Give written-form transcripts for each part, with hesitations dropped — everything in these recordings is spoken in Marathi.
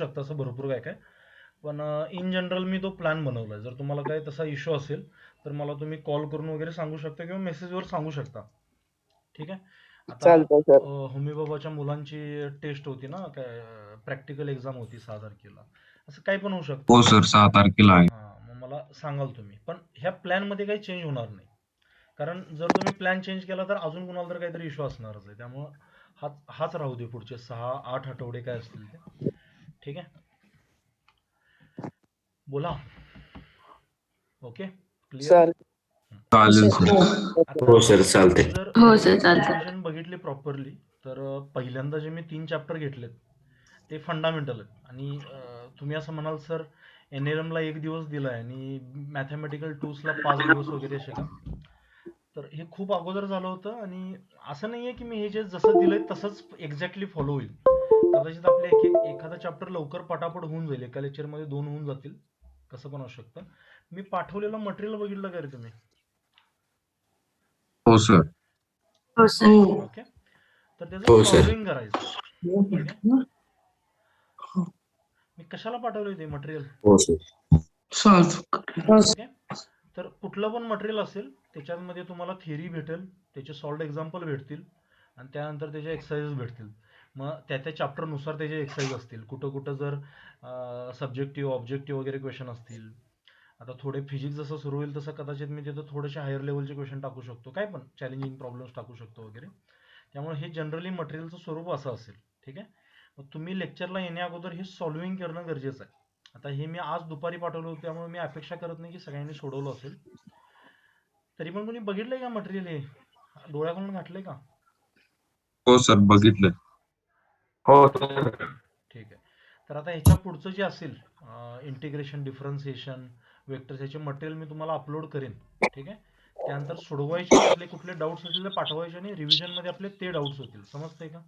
शकता असं भरपूर काय काय. पण इन जनरल मी तो प्लॅन बनवलाय. जर तुम्हाला काही तसा इश्यू असेल तर मला तुम्ही कॉल करून वगैरे सांगू शकता किंवा मेसेजवर सांगू शकता. ठीक आहे. आता चालतंय सर. होमी बाबाच्या मुलांची टेस्ट होती ना, काय प्रॅक्टिकल एक्झाम होती 6 तारखेला. असं काही पण होऊ शकतं. हो सर, 6 तारखेला आहे. हां, मग मला सांगाल तुम्ही. पण ह्या प्लॅनमध्ये काही चेंज होणार नाही. कारण जर तुम्ही प्लॅन चेंज केला तर अजून कुणाला तर काहीतरी इश्यू असणारच आहे. त्यामुळं हाच राहू दे पुढचे 6-8 आठवडे काय असतील ते. ठीक आहे. बोला. ओके. क्लिअर आहे. चालेल. चालेल सर. आता हो सर, चालते. तुम्ही जर हो सर, चालतंय. रिव्हिजन बघितली प्रॉपरली तर पहिल्यांदा जे मी 3 चॅप्टर घेतलेत ते फंडामेंटल आहेत. आणि तुम्ही असं म्हणाल सर NLMला 1 दिवस दिलाय आणि मॅथमॅटिकल टूल्सला 5 दिवस वगैरे असे का? तर हे खूप अगोदर झालं होतं आणि असं नाहीये की मी हे जे जसं दिलंय तसंच एक्झॅक्टली फॉलो होईल. कदाचित आपले एखादा चॅप्टर लवकर पटापट होऊन जाईल. एका लेक्चरमध्ये 2 होऊन जातील. कसं पण असू शकतं. मी पाठवलेलं मटेरियल बघितलं का रे तुम्ही? हो सर. हो सर. ओके. तर त्याचं हो सर. सॉल्विंग करायचं. ठीक आहे. मी कशाला पाठवले ते मटेरियल? हो सर. ठीक आहे. तर कुठलं पण मटेरियल असेल त्याच्यामध्ये तुम्हाला थिअरी भेटेल, त्याचे सॉल्व्ड एक्झाम्पल भेटतील आणि त्यानंतर त्याचे एक्सरसाइजेस भेटतील. मग त्या चॅप्टरनुसार त्याचे एक्सरसाइज असतील. कुठं कुठं जर सब्जेक्टिव्ह ऑब्जेक्टिव्ह वगैरे क्वेश्चन असतील. आता थोडे फिजिक्स जसं सुरू होईल तसं कदाचित मी तिथं थोडेसे हायर लेवलचे क्वेश्चन टाकू शकतो. काय पण चॅलेंजिंग प्रॉब्लेम्स टाकू शकतो वगैरे. त्यामुळे हे जनरली मटेरियलचं स्वरूप असं असेल. ठीक आहे. मग तुम्ही लेक्चरला येण्या अगोदर हे सॉल्विंग करणं गरजेचं आहे. आता हे मी आज दुपारी पाठवलं होतं त्यामुळे मी अपेक्षा करत नाही की सगळ्यांनी सोडवलं असेल. तरी पण कोणी बघितलंय का मटेरियल हे? डोळ्याखालून घातलंय का? हो सर, बघितलं. हो सर. ठीक आहे. तर आता ह्याच्या पुढचं जे असेल इंटिग्रेशन, डिफरन्सिएशन, वेक्टर्स ह्याचे मटेरियल मी तुम्हाला अपलोड करेन. ठीक आहे. त्यानंतर सोडवायचे त्यातले कुठले डाऊट्स असतील ते पाठवायचे आणि रिव्हिजनमध्ये आपले ते डाऊट्स होतील. समजतंय का?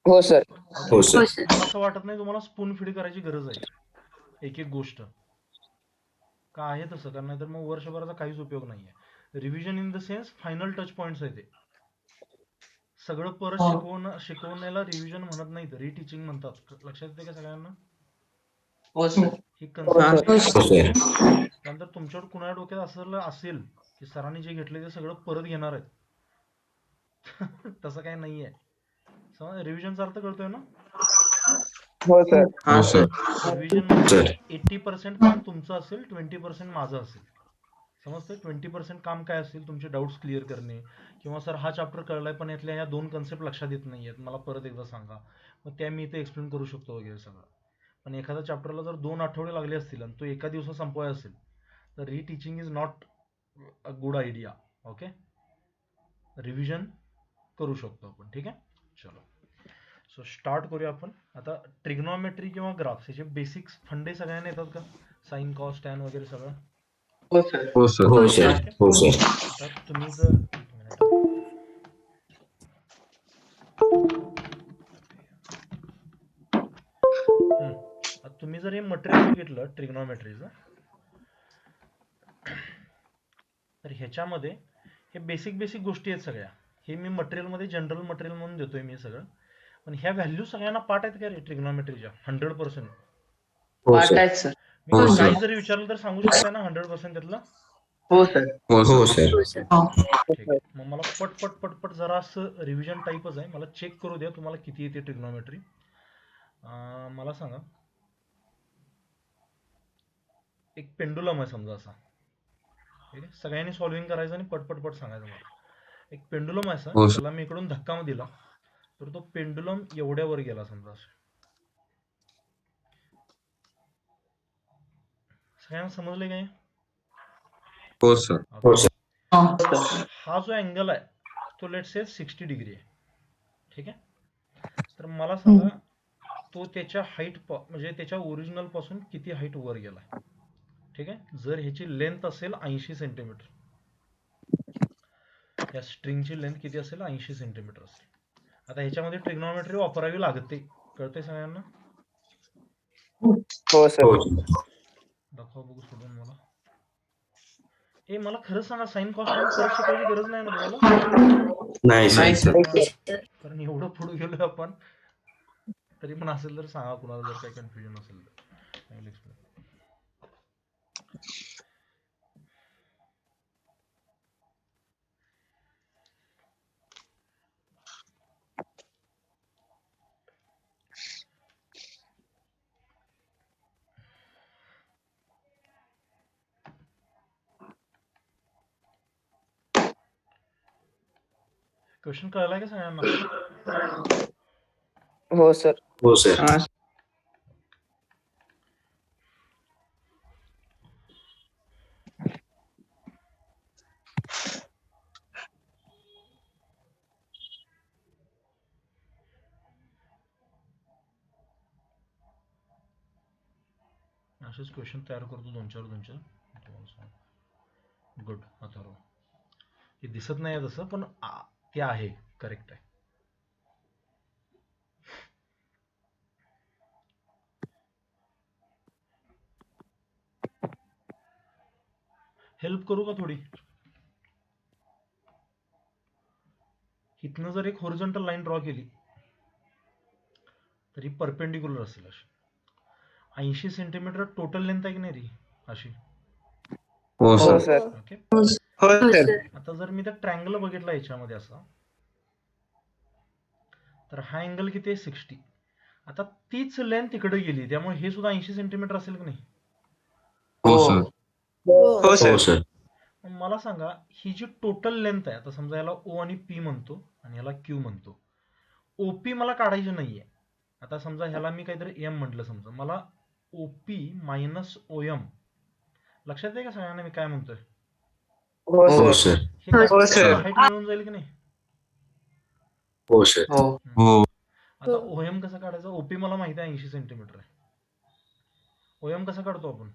हो सर. हो सर. हो सर. मला असं वाटत नाही तुम्हाला स्पून फीड करायची गरज आहे एक एक गोष्ट. का आहे तसं? कारण नाहीतर मग वर्षभराचा काहीच उपयोग नाहीये. Revision in the sense final touch points आहे ते. सगळं परत शिकवण्याला रिव्हिजन म्हणत नाहीत, रिटीचिंग म्हणतात. लक्षात येते का सगळ्यांना? ही कन्सेप्ट हो सर. त्यानंतर तुमच्यावर कुणाच्या डोक्यात असेल की सरांनी जे घेतले ते सगळं परत घेणार आहेत. तसं काही नाहीये. समज रिव्हिजनचा अर्थ कळतोय ना? हो सर. हो सर. रिव्हिजन मध्ये 80% काम तुमचं असेल, 20% माझं असेल. समजतंय? 20% काम काय असेल? तुमचे डाऊट्स क्लिअर करणे किंवा सर हा चॅप्टर कळलाय पण यातल्या ह्या 2 कन्सेप्ट लक्षात येत नाहीयेत, मला परत एकदा सांगा. मग त्या मी इथे एक्सप्लेन करू शकतो वगैरे सगळं. पण एखाद्या चॅप्टरला जर 2 आठवडे लागले असतील आणि तो एका दिवसात संपवायचा असेल तर reteaching is not a good idea. Okay. Revision करू शकतो आपण. ठीक आहे. चलो. सो स्टार्ट करूया आपण. आता ट्रिग्नॉमेट्री किंवा ग्राफ्स ह्याचे बेसिक्स फंडे सगळ्यांना येतात का? साइन, कॉस, टॅन वगैरे सगळं? हो सर. हो सर. हो सर. आता तुम्ही जर एक मिनिट. आता तुम्ही जर हे मटेरियल बघितलं ट्रिग्नॉमेट्रीचं तर ह्याच्यामध्ये हे बेसिक गोष्टी आहेत सगळ्या. हे मी मटेरियलमध्ये जनरल मटेरियल म्हणून देतोय मी सगळं. पण ह्या व्हॅल्यू सगळ्यांना पाठ आहेत का रे ट्रिग्नॉमेट्रीच्या? 100%? हो सर. मी हो, काही सर. जरी विचारलं तर सांगू शकताय ना 100% त्यातलं? हो हो सर. सर. ठीक आहे. मग मला पटपट जरा असं रिव्हिजन टाईपच आहे. मला चेक करू द्या तुम्हाला किती येते ट्रिग्नॉमेट्री. मला सांगा. एक पेंडुलम आहे समजा असा. ठीक आहे. सगळ्यांनी सॉल्विंग करायचं आणि पटपट सांगायचं मला. एक पेंडुलम आहे हो सर. त्याला मी इकडून धक्का दिला तर तो पेंडुलम एवढ्यावर गेला समजा असं. सगळ्यांना समजले काय? हो सर. हो सर. हा जो अँगल आहे तो लेट्स से 60 डिग्री आहे. ठीक आहे. तर मला सांगा तो त्याच्या हाईट म्हणजे त्याच्या ओरिजिनल पासून किती हाईट वर गेलाय. ठीक आहे. जर ह्याची लेंथ असेल 80 सेंटीमीटर, या स्ट्रिंगची लेंथ किती असेल? 80 सेंटीमीटर असेल. आता ह्याच्यामध्ये ट्रिग्नॉमेट्री वापरावी लागते. कळते सगळ्यांना? हो सर. दाखवा बघू सोडून मला. मला खरं सांगा साइन कॉस टॅन परत शिकायची गरज नाही ना तुम्हाला? नाही सर. कारण एवढं पुढे गेलोय आपण. तरी पण असेल तर सांगा, कुणाला जर काही कन्फ्युजन असेल तर I will explain. क्वेश्चन कळला का सगळ्यांना? हो सर. हो सर. असेच क्वेश्चन तयार करतो दोन चार गुड. अथर्व, हे दिसत नाही आहे तसं, पण ते आहे, करेक्ट आहे. हेल्प करू का थोडी? इथनं जर एक होरिझॉन्टल लाईन ड्रॉ केली तर ही परपेंडिक्युलर असेल अशी. 80 सेंटीमीटर टोटल लेंथ आहे की नाही री अशी? हो हो सर. सर. ओके. हो सर. आता जर मी त्या ट्रँगल बघितला याच्यामध्ये असा, तर हा अँगल किती आहे? 60. आता तीच लेंथ इकडे गेली, त्यामुळे हे सुद्धा 80 सेंटीमीटर असेल की नाही? हो सर. हो हो सर. मग मला सांगा, ही जी टोटल लेंथ आहे, आता समजा याला ओ आणि पी म्हणतो आणि याला क्यू म्हणतो. ओपी मला काढायची नाहीये. आता समजा ह्याला मी काहीतरी एम म्हटलं, समजा मला ओपी मायनस ओ एम. लक्षात आहे का सगळ्यांना मी काय म्हणतोय? हो हो सर. सर. हे काय हो सर. हाईट मिळून जाईल की नाही? हो सर. हो. आता ओएम कसं काढायचं? ओपी मला माहिती आहे 80 सेंटीमीटर आहे. ओएम कसं काढतो आपण?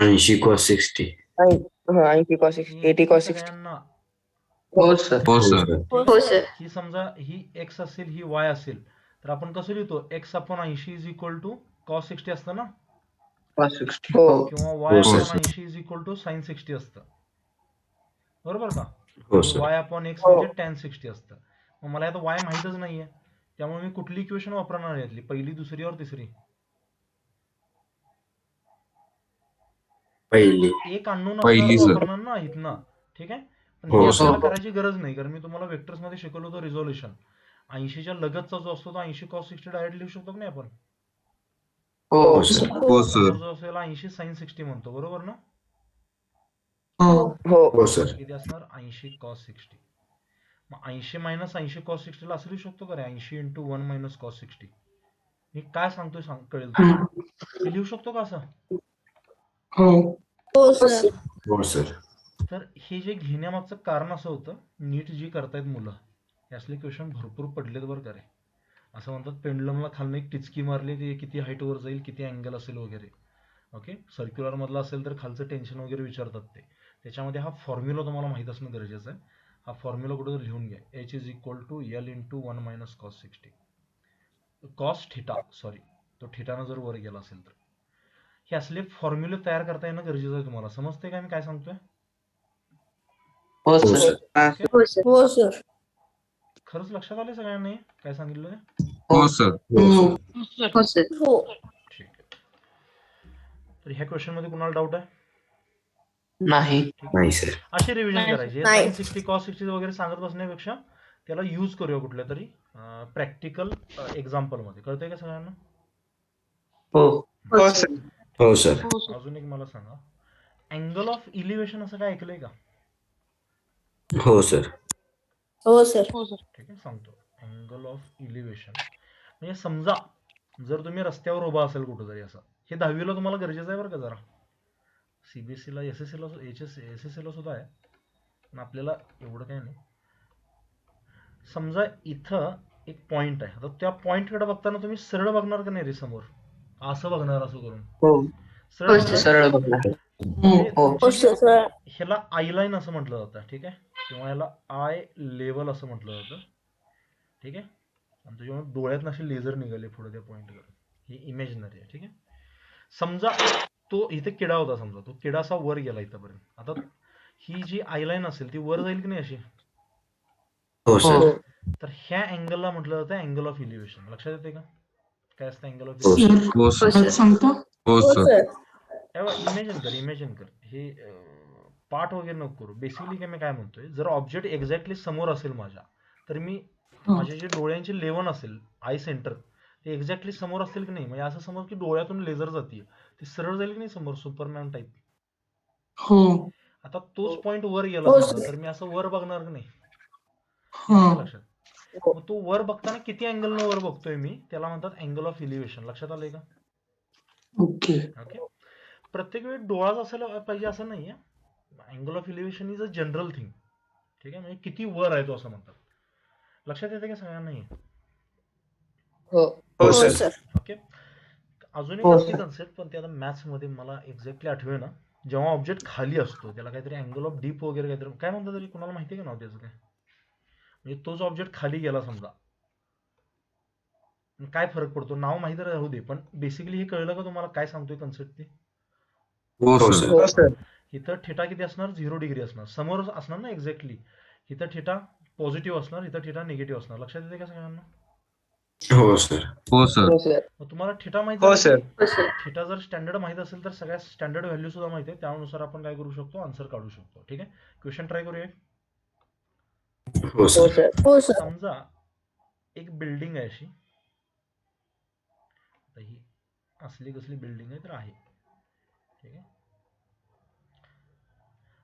80 cos 60. 80 cos 80 cos 60. सगळ्यांना हो सर. हो हो सर. सर. हो सर. ही समजा ही एक्स असेल, ही वाय असेल, तर आपण कसं लिहितो? X upon 80 is equal to cos 60 असतं ना, हो. किंवा वाय हो sir. Upon 80 is equal to sine 60 असतं, बरोबर का? हो आणि सर. वाय अपॉन एक्स हो. म्हणजे टॅन 60 असतं. मग मला आता वाय माहीतच नाहीये, त्यामुळे मी कुठली इक्वेशन वापरणार यातली? पहिली, दुसरी और तिसरी? पहिली. एक अननोन पहिली असणार सर. वापरणार ना इथनं, ठीक आहे? पण हो हे सर. आपल्याला करायची गरज नाही, कारण मी तुम्हाला वेक्टर्स मध्ये शिकवलं होतं रिझोल्युशन. 80च्या लगतचा जो असतो तो 80 cos 60 डायरेक्ट लिहू शकतो की नाही आपण? हो सर. हो सर. समोर जो असेल 80 sin 60 म्हणतो, बरोबर ना? हो. हो सर. किती असणार? 80 cos 60. मग 80 मायनस 80 cos 60 ला असं लिहू शकतो का रे? 80 इंटू 1 मायनस cos 60. मी काय सांगतोय कळेल तुला. मी लिहू शकतो का असं? हो सर. हो सर. तर हे जे घेण्यामागचं कारण असं होतं, नीट जी करतायत मुलं, हे असले क्वेश्चन भरपूर पडलेत बरं का रे. असं म्हणतात पेंडुलमला खालनं एक टिचकी मारली, ते किती हाईटवर जाईल, किती अँगल असेल वगैरे. ओके. सर्क्युलर मधला असेल तर खालचं टेन्शन वगैरे विचारतात ते. त्याच्यामध्ये हा फॉर्म्युला तुम्हाला माहित असणं गरजेचं आहे. हा फॉर्म्युला कुठं लिहून घ्या. H is equal to L into 1 minus cos 60. Cos theta, sorry, तो थिटानं जर वर गेला असेल तर. हे असले फॉर्म्युले तयार करता येणं गरजेचं आहे तुम्हाला. समजते का मी काय सांगतोय? हो सर. ओके? हो सर. खरंच लक्षात आले सगळ्यांना हे काय सांगितलं? हो सर. हो सर. हो. ठीक आहे. तर ह्या क्वेश्चन मध्ये कुणाला डाऊट आहे? नाही. नाही सर. अशी रिव्हिजन करायची. नाही. साइन 60 कॉस 60 वगैरे सांगत बसण्यापेक्षा त्याला यूज करूया कुठल्या तरी प्रॅक्टिकल एक्झाम्पल मध्ये. कळतंय का सगळ्यांना? हो सर. हो सर. अजून एक मला सांगा, अँगल ऑफ इलिव्हेशन असं काय ऐकलंय का? हो सर. हो सर. ठीक आहे, सांगतो. अँगल ऑफ इलिव्हेशन म्हणजे समजा जर तुम्ही रस्त्यावर उभा असेल कुठं तरी असं, हे 10वीला तुम्हाला गरजेचं आहे बरं का जरा. सीबीएसईला, एसएससीला, एसएससीला सुद्धा आहे, पण आपल्याला एवढं काही नाही. समजा इथं एक पॉइंट आहे. आता त्या पॉइंटकडे बघताना तुम्ही सरळ बघणार का नाही रे समोर? असं बघणार, असं करून सरळ बघणार. म्हणजे तुमची जी- ह्याला आय लाईन असं म्हटलं जातं, ठीक आहे, किंवा याला आय लेवल असं म्हटलं जातं, ठीक आहे. आणि त्याच्यामुळे डोळ्यात असे लेझर निघाले पुढे त्या पॉइंटवर. ही इमेजनरी आहे, ठीक आहे. समजा तो इथे किडा होता, समजा तो किडा असा वर गेला इथपर्यंत. आता ही जी आय लाईन असेल ती वर जाईल की नाही अशी? हो सर. तर ह्या अँगलला म्हटलं जातं अँगल ऑफ इलिव्हेशन. लक्षात येते का काय असतं अँगल ऑफ हो इलिव्हेशन? सर. हो सर. सांगतो. हो सर. इमॅजिन कर हे पाठ वगैरे नको करू. बेसिकली काय मी काय म्हणतोय, जर ऑब्जेक्ट एक्झॅक्टली समोर असेल माझ्या, तर मी माझे जे डोळ्यांची लेवल असेल आय सेंटर ते एक्झॅक्टली समोर असतील की नाही, म्हणजे असं समज की डोळ्यातून लेझर जाते ती सरळ जाईल की नाही समोर सुपरमॅन टाईप. हो. आता तोच पॉइंट वर गेला हो, समजा, sir. तर मी असं वर बघणार की नाही? हा. आलं का लक्षात? मग तो वर बघताना किती अँगल वर बघतोय मी, त्याला म्हणतात अँगल ऑफ इलिव्हेशन. लक्षात आलंय का? ओके. ओके. प्रत्येक वेळी डोळाच असायला पाहिजे असं नाहीये. Angle of elevation is a general thing. ठीक आहे, म्हणजे किती वर आहे तो असं म्हणतात. लक्षात येते का सगळ्यांना हे? हो. हो सर. ओके. अजून एक हो, असली sir. कन्सेप्ट, पण ते आता मॅथ्स मध्ये मला एक्झॅक्टली आठवेना. जेव्हा ऑब्जेक्ट खाली असतो त्याला काहीतरी अँगल ऑफ डीप वगैरे काहीतरी काय म्हणतात तरी, कुणाला माहिती आहे का नाव त्याचं काय? म्हणजे तोच ऑब्जेक्ट खाली गेला समजा, काय फरक पडतो? नाव माहिती राहू दे, पण बेसिकली हे कळलं का तुम्हाला काय सांगतोय कन्सेप्ट ते? हो हो सर. सर. हो, sir. इथं थिटा किती असणार? 0 डिग्री असणार. समोर असणार ना एक्झॅक्टली. इथं थिटा पॉझिटिव्ह असणार, इथं थिटा निगेटिव्ह असणार. लक्षात येते का सगळ्यांना? हो सर. हो सर. हो, sir. मग तुम्हाला थिटा माहित हो, झाला sir. की थिटा जर स्टँडर्ड माहित असेल तर सगळ्या स्टँडर्ड व्हॅल्यू सुद्धा माहिती आहे. त्यानुसार आपण काय करू शकतो? आन्सर काढू शकतो. ठीक आहे, क्वेश्चन ट्राय करूया. हो हो, सर. sir. हो, sir. समजा एक बिल्डिंग आहे अशी, आता ही असली कसली बिल्डिंग आहे तर आहे. ठीक आहे,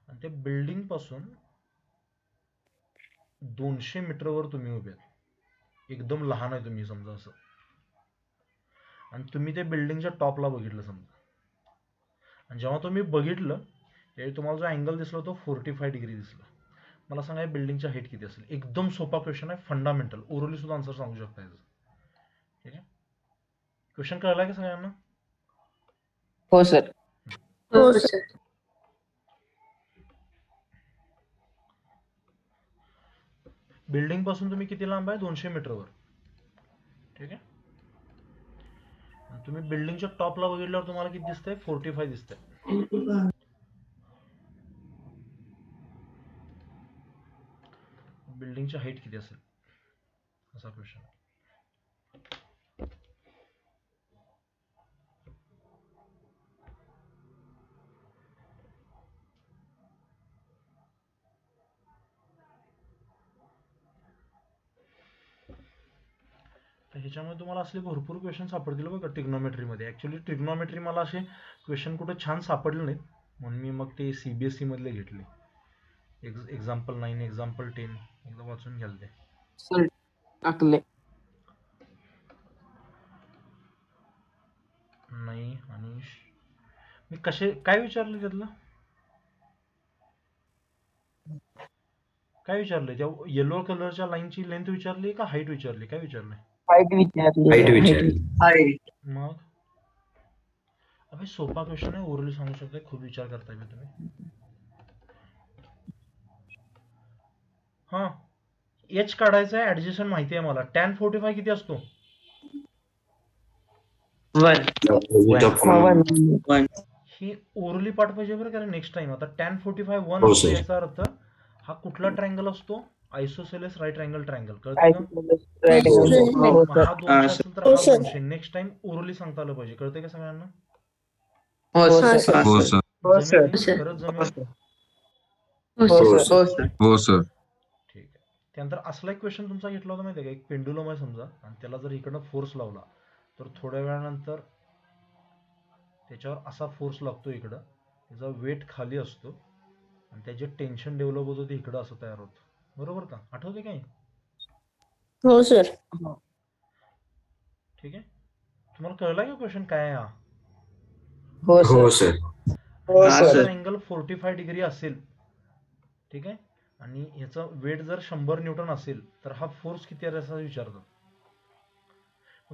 आणि त्या बिल्डिंग पासून 200 मीटरवर तुम्ही उभे आहात. एकदम लहान आहे तुम्ही समजा असं, आणि तुम्ही त्या बिल्डिंगच्या टॉपला बघितलं समजा, आणि जेव्हा तुम्ही बघितलं त्यावेळी तुम्हाला जो अँगल दिसला तो 45 डिग्री दिसला. मला सांगा या बिल्डिंगच्या हाईट किती असेल? एकदम सोपा क्वेश्चन आहे, फंडामेंटल. ओरली सुद्धा आन्सर सांगू शकता याचं. ठीक आहे, क्वेश्चन कळला की सगळ्यांना? हो, sir. हो, sir. बिल्डिंग पासून तुम्ही किती लांब आहे? 200 मीटरवर. ठीक आहे, आणि तुम्ही बिल्डिंगच्या टॉपला बघितल्यावर तुम्हाला किती दिसतंय? 45 दिसतंय. बिल्डिंगची हाईट किती असेल असा क्वेश्चन. तर ह्याच्यामध्ये तुम्हाला असले भरपूर क्वेश्चन सापडतील बघा ट्रिग्नॉमेट्रीमध्ये. ॲक्च्युली ट्रिग्नॉमेट्री मला असे क्वेश्चन कुठे छान सापडले नाहीत, म्हणून मी मग ते CBSE मधले घेतले. एक्झाम्पल 9, एक्झाम्पल 10 एकदा वाचून घ्याल ते. Sir, टाकले. नाही, आणि मी काय विचारलं त्यातलं? काय विचारलंय? त्या येलो कलरच्या लाईनची लेंथ विचारली का हाईट विचारली? काय विचारलंय? Height विचारली. हाईट विचारली. Height. मग अबे सोपा क्वेश्चन आहे, ओरली सांगू शकता, खूप विचार करताय मी तुम्ही. हा, एच काढायचा आहे, ऍडजस्टमेंट माहिती आहे मला. tan 45 किती असतो? 1. Opposite of one. 1. He orally part पाहिजे बरं, कारण नेक्स्ट टाइम. आता tan 45 1 हो, असतो, sir. याचा अर्थ हा कुठला ट्रायंगल असतो? Isosceles right angle triangle. कळतंय का? Right. हो, sir. हो, मग हा sir. 200 असेल तर हो, हा sir. 200. नेक्स्ट टाइम ओरली सांगता आलं पाहिजे. कळतंय का सगळ्यांना? हो, sir. हो सर. हो, sir. जमेल? खरंच जमेल? हो, sir. हो, sir. हो सर. ठीक आहे. त्यानंतर असला एक क्वेश्चन तुमचा घेतला होता माहिती आहे का? एक पेंडुलम आहे समजा, आणि त्याला जर इकडनं फोर्स लावला तर थोड्या वेळानंतर त्याच्यावर असा फोर्स लागतो इकडं, त्याचा वेट खाली असतो, आणि त्याचे टेन्शन डेव्हलप होतं ते इकडं असं तयार होतं. बरोबर का? आठवते काय? हो, sir. ठीक आहे, तुम्हाला कळला का क्वेश्चन काय आहे हा? हो, हो sir. सर. हो, जर sir. अँगल 45 डिग्री असेल, ठीक आहे, आणि ह्याचा वेट जर 100 न्यूटन असेल तर हा फोर्स किती आहे असं विचारतात.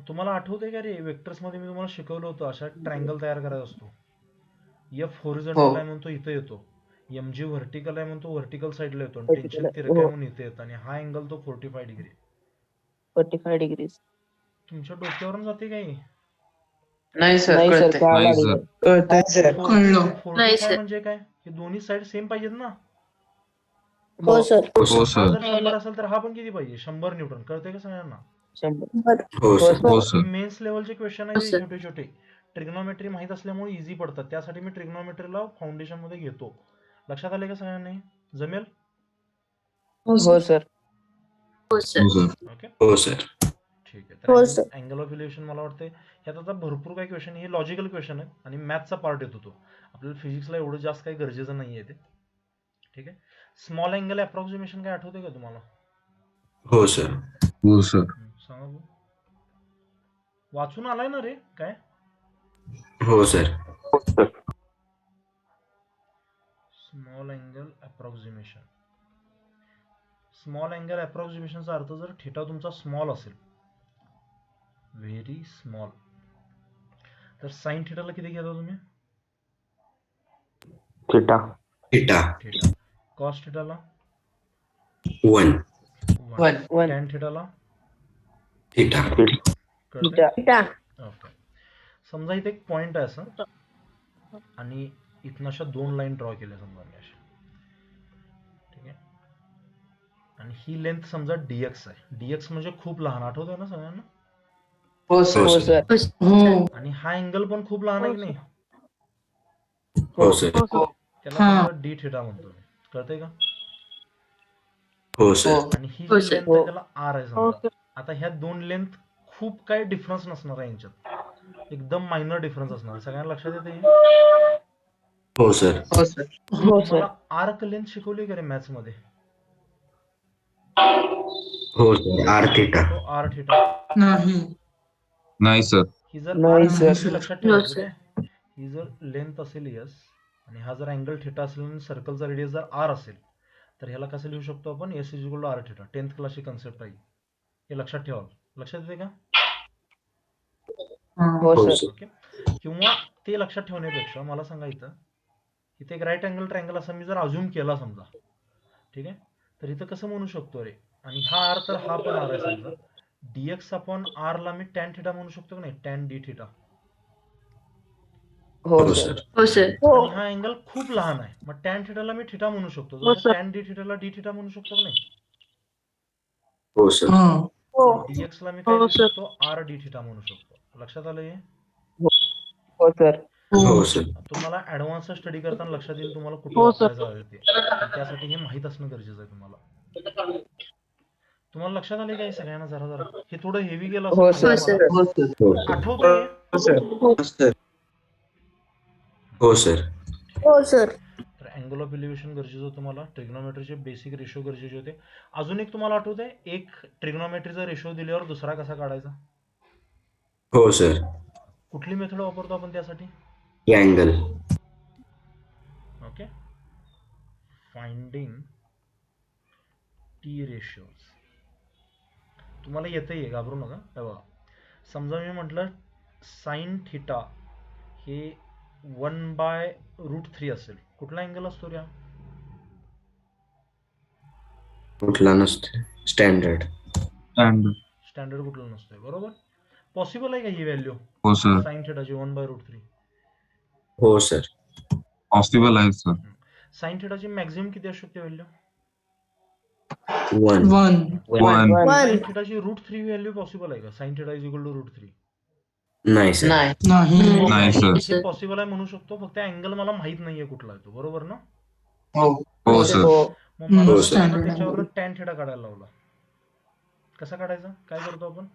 तुम्हाला आठवतंय का रे, वेक्टर्स मध्ये मी तुम्हाला शिकवलं होतं, अशा ट्रायंगल तयार करायचा असतो. F हॉरिझॉन्टल आहे म्हणून तो इथं येतो, MG व्हर्टिकल आहे म्हणून तो व्हर्टिकल साईडला येतो, आणि टेन्शन तिरका आहे म्हणून इथे येतं, आणि हा अँगल तो 45 डिग्री. 45 degrees. तुमच्या डोक्यावरून जाते काही? नाही sir, कळतंय. नाही, sir. कळतंय sir. कळलं. 45 म्हणजे काय? हे दोन्ही साईड सेम पाहिजेत ना? हो हो हा सर जर 100 असेल तर हा पण किती पाहिजे 100 न्यूटन. कळतंय का सगळ्यांना? 100. हो हो सर हो ही सर मेन्स लेवलचे क्वेश्चन आहेत हे छोटे छोटे. ट्रिग्नोमेट्री माहित असल्यामुळे इझी पडतात. त्यासाठी मी ट्रिग्नोमेट्रीला फाउंडेशन मध्ये घेतो. लक्षात आले का सगळ्यांना? जमेल? हो सर. हो सर ओके हो सर ठीक आहे. हो तर सर. अँगल ऑफ इलेव्हेशन मला वाटते ह्यात आता भरपूर काही क्वेश्चन हे लॉजिकल क्वेश्चन आहेत आणि मॅथचा पार्ट येतो तो. आपल्याला फिजिक्सला एवढं जास्त काही गरजेचं नाहीये ते. ठीक आहे. स्मॉल अँगल अप्रॉक्सिमेशन काय आठवते का तुम्हाला? हो सर हो सर सांगा बघू. वाचून आलाय ना रे काय? हो sir small angle approximation. Small angle अप्रॉक्सिमेशनचा अर्थ जर थिटा तुमचा स्मॉल असेल, व्हेरी स्मॉल, तर साइन थिटाला किती घेता तुम्ही? Theta theta. कॉस थिटाला 1 1. 1. टॅन थिटाला थिटा कळतंय? थिटा. ओके. समजा इथे एक पॉइंट आहे असं आणि इथनं अशा 2 लाईन ड्रॉ केल्या समजा मी अशा. ठीक आहे. आणि ही लेंथ समजा dx आहे. dx म्हणजे खूप लहान, आठवतंय ना सगळ्यांना? हो हो सर सर. हो आणि हा अँगल पण खूप लहान आहे की नाही? हो सर त्याला हा. समजा डी थिटा म्हणतो मी. कळतंय का? हो सर आणि ही जी लेंथ हो. आहे त्याला आर आहे समजा. आता ह्या 2 लेंथ खूप काही डिफरन्स नसणार आहे यांच्यात. एकदम मायनर डिफरन्स असणार. सगळ्यांना लक्षात येते हे? हो सर हो सर. तुम्हाला आर्क लेंथ शिकवली का रे मॅथ्स मध्ये? हो सर आर थिटा तो आर थिटा. नाही नाही सर ही जर नाही आर सर. असेल लक्षात ठेवायचं काय? ही जर लेंथ असेल यस आणि हा जर अँगल थिटा असेल आणि सर्कलचा रेडियस जर आर असेल तर ह्याला कसं लिहू शकतो आपण? S is equal to R theta. 10th क्लासची कन्सेप्ट आहे. हे लक्षात ठेवा. लक्षात येते का? हा. हो हो सर. Sir okay. किंवा ते लक्षात ठेवण्यापेक्षा मला सांगा इथं एक राईट अँगल ट्रायंगल असं मी जर अज्युम केला समजा, ठीक आहे, तर इथं कसं म्हणू शकतो रे? आणि हा आर तर हा पण आर आहे समजा. dx अपॉन आर ला मी टॅन थिटा म्हणू शकतो की नाही? Tan D theta. हो हो सर. सर आणि हा अँगल खूप लहान आहे, मग टॅन थिटाला मी थिटा म्हणू शकतो. जसं टॅन डी थिटाला डी थिटा म्हणू शकतो की नाही? हो सर हा. dx ला मी काय लिहू शकतो? आर डी थिटा म्हणू शकतो. लक्षात आलं हे? हो सर. हो सर तुम्हाला ऍडव्हान्स स्टडी करताना लक्षात येईल तुम्हाला कुठे वापरायचं आहे ते. आणि त्यासाठी हे माहित असणं गरजेचं आहे तुम्हाला. तुम्हाला लक्षात आले काय सगळ्यांना? जरा जरा हे थोडं हेवी गेलं असं हो माहिती आहे सर. मला. हो आठवतंय हे? सर हो सर हो सर. तर अँगल ऑफ इलिव्हेशन गरजेचं होतं मला. ट्रिग्नोमेट्रीचे बेसिक रेशो गरजेचे होते. अजून एक तुम्हाला आठवतंय? एक ट्रिग्नोमेट्रीचा रेशो दिल्यावर दुसरा कसा काढायचा? हो सर कुठली मेथड वापरतो आपण त्यासाठी? Angle okay. Finding T ratios. तुम्हाला येतंय, घाबरू नका. हे बघा, समजा मी म्हटलं साइन थिटा हे 1/√3 असेल. कुठला अँगल असतो रे हा? कुठला नसते स्टँडर्ड स्टँडर्ड स्टँडर्ड कुठला नसतोय, बरोबर? पॉसिबल आहे का ही व्हॅल्यू हो सर साइन थिटाची 1/√3? हो सर पॉसिबल आहे सर साइन थिटाची मॅक्झिमम किती असू शकते व्हॅल्यू? 1 वन. 1 साइन थिटाची √3 व्हॅल्यू पॉसिबल आहे का? Sine theta is equal to √3? नाही सर नाही. नाही नाही सर हे पॉसिबल आहे म्हणू शकतो, फक्त अँगल मला माहित नाहीये कुठला आहे तो, बरोबर ना? हो हो सर हो. मग मला हो, जर सर. समजा त्याच्यावर टॅन थिटा काढायला लावला, कसा काढायचा? काय करतो आपण?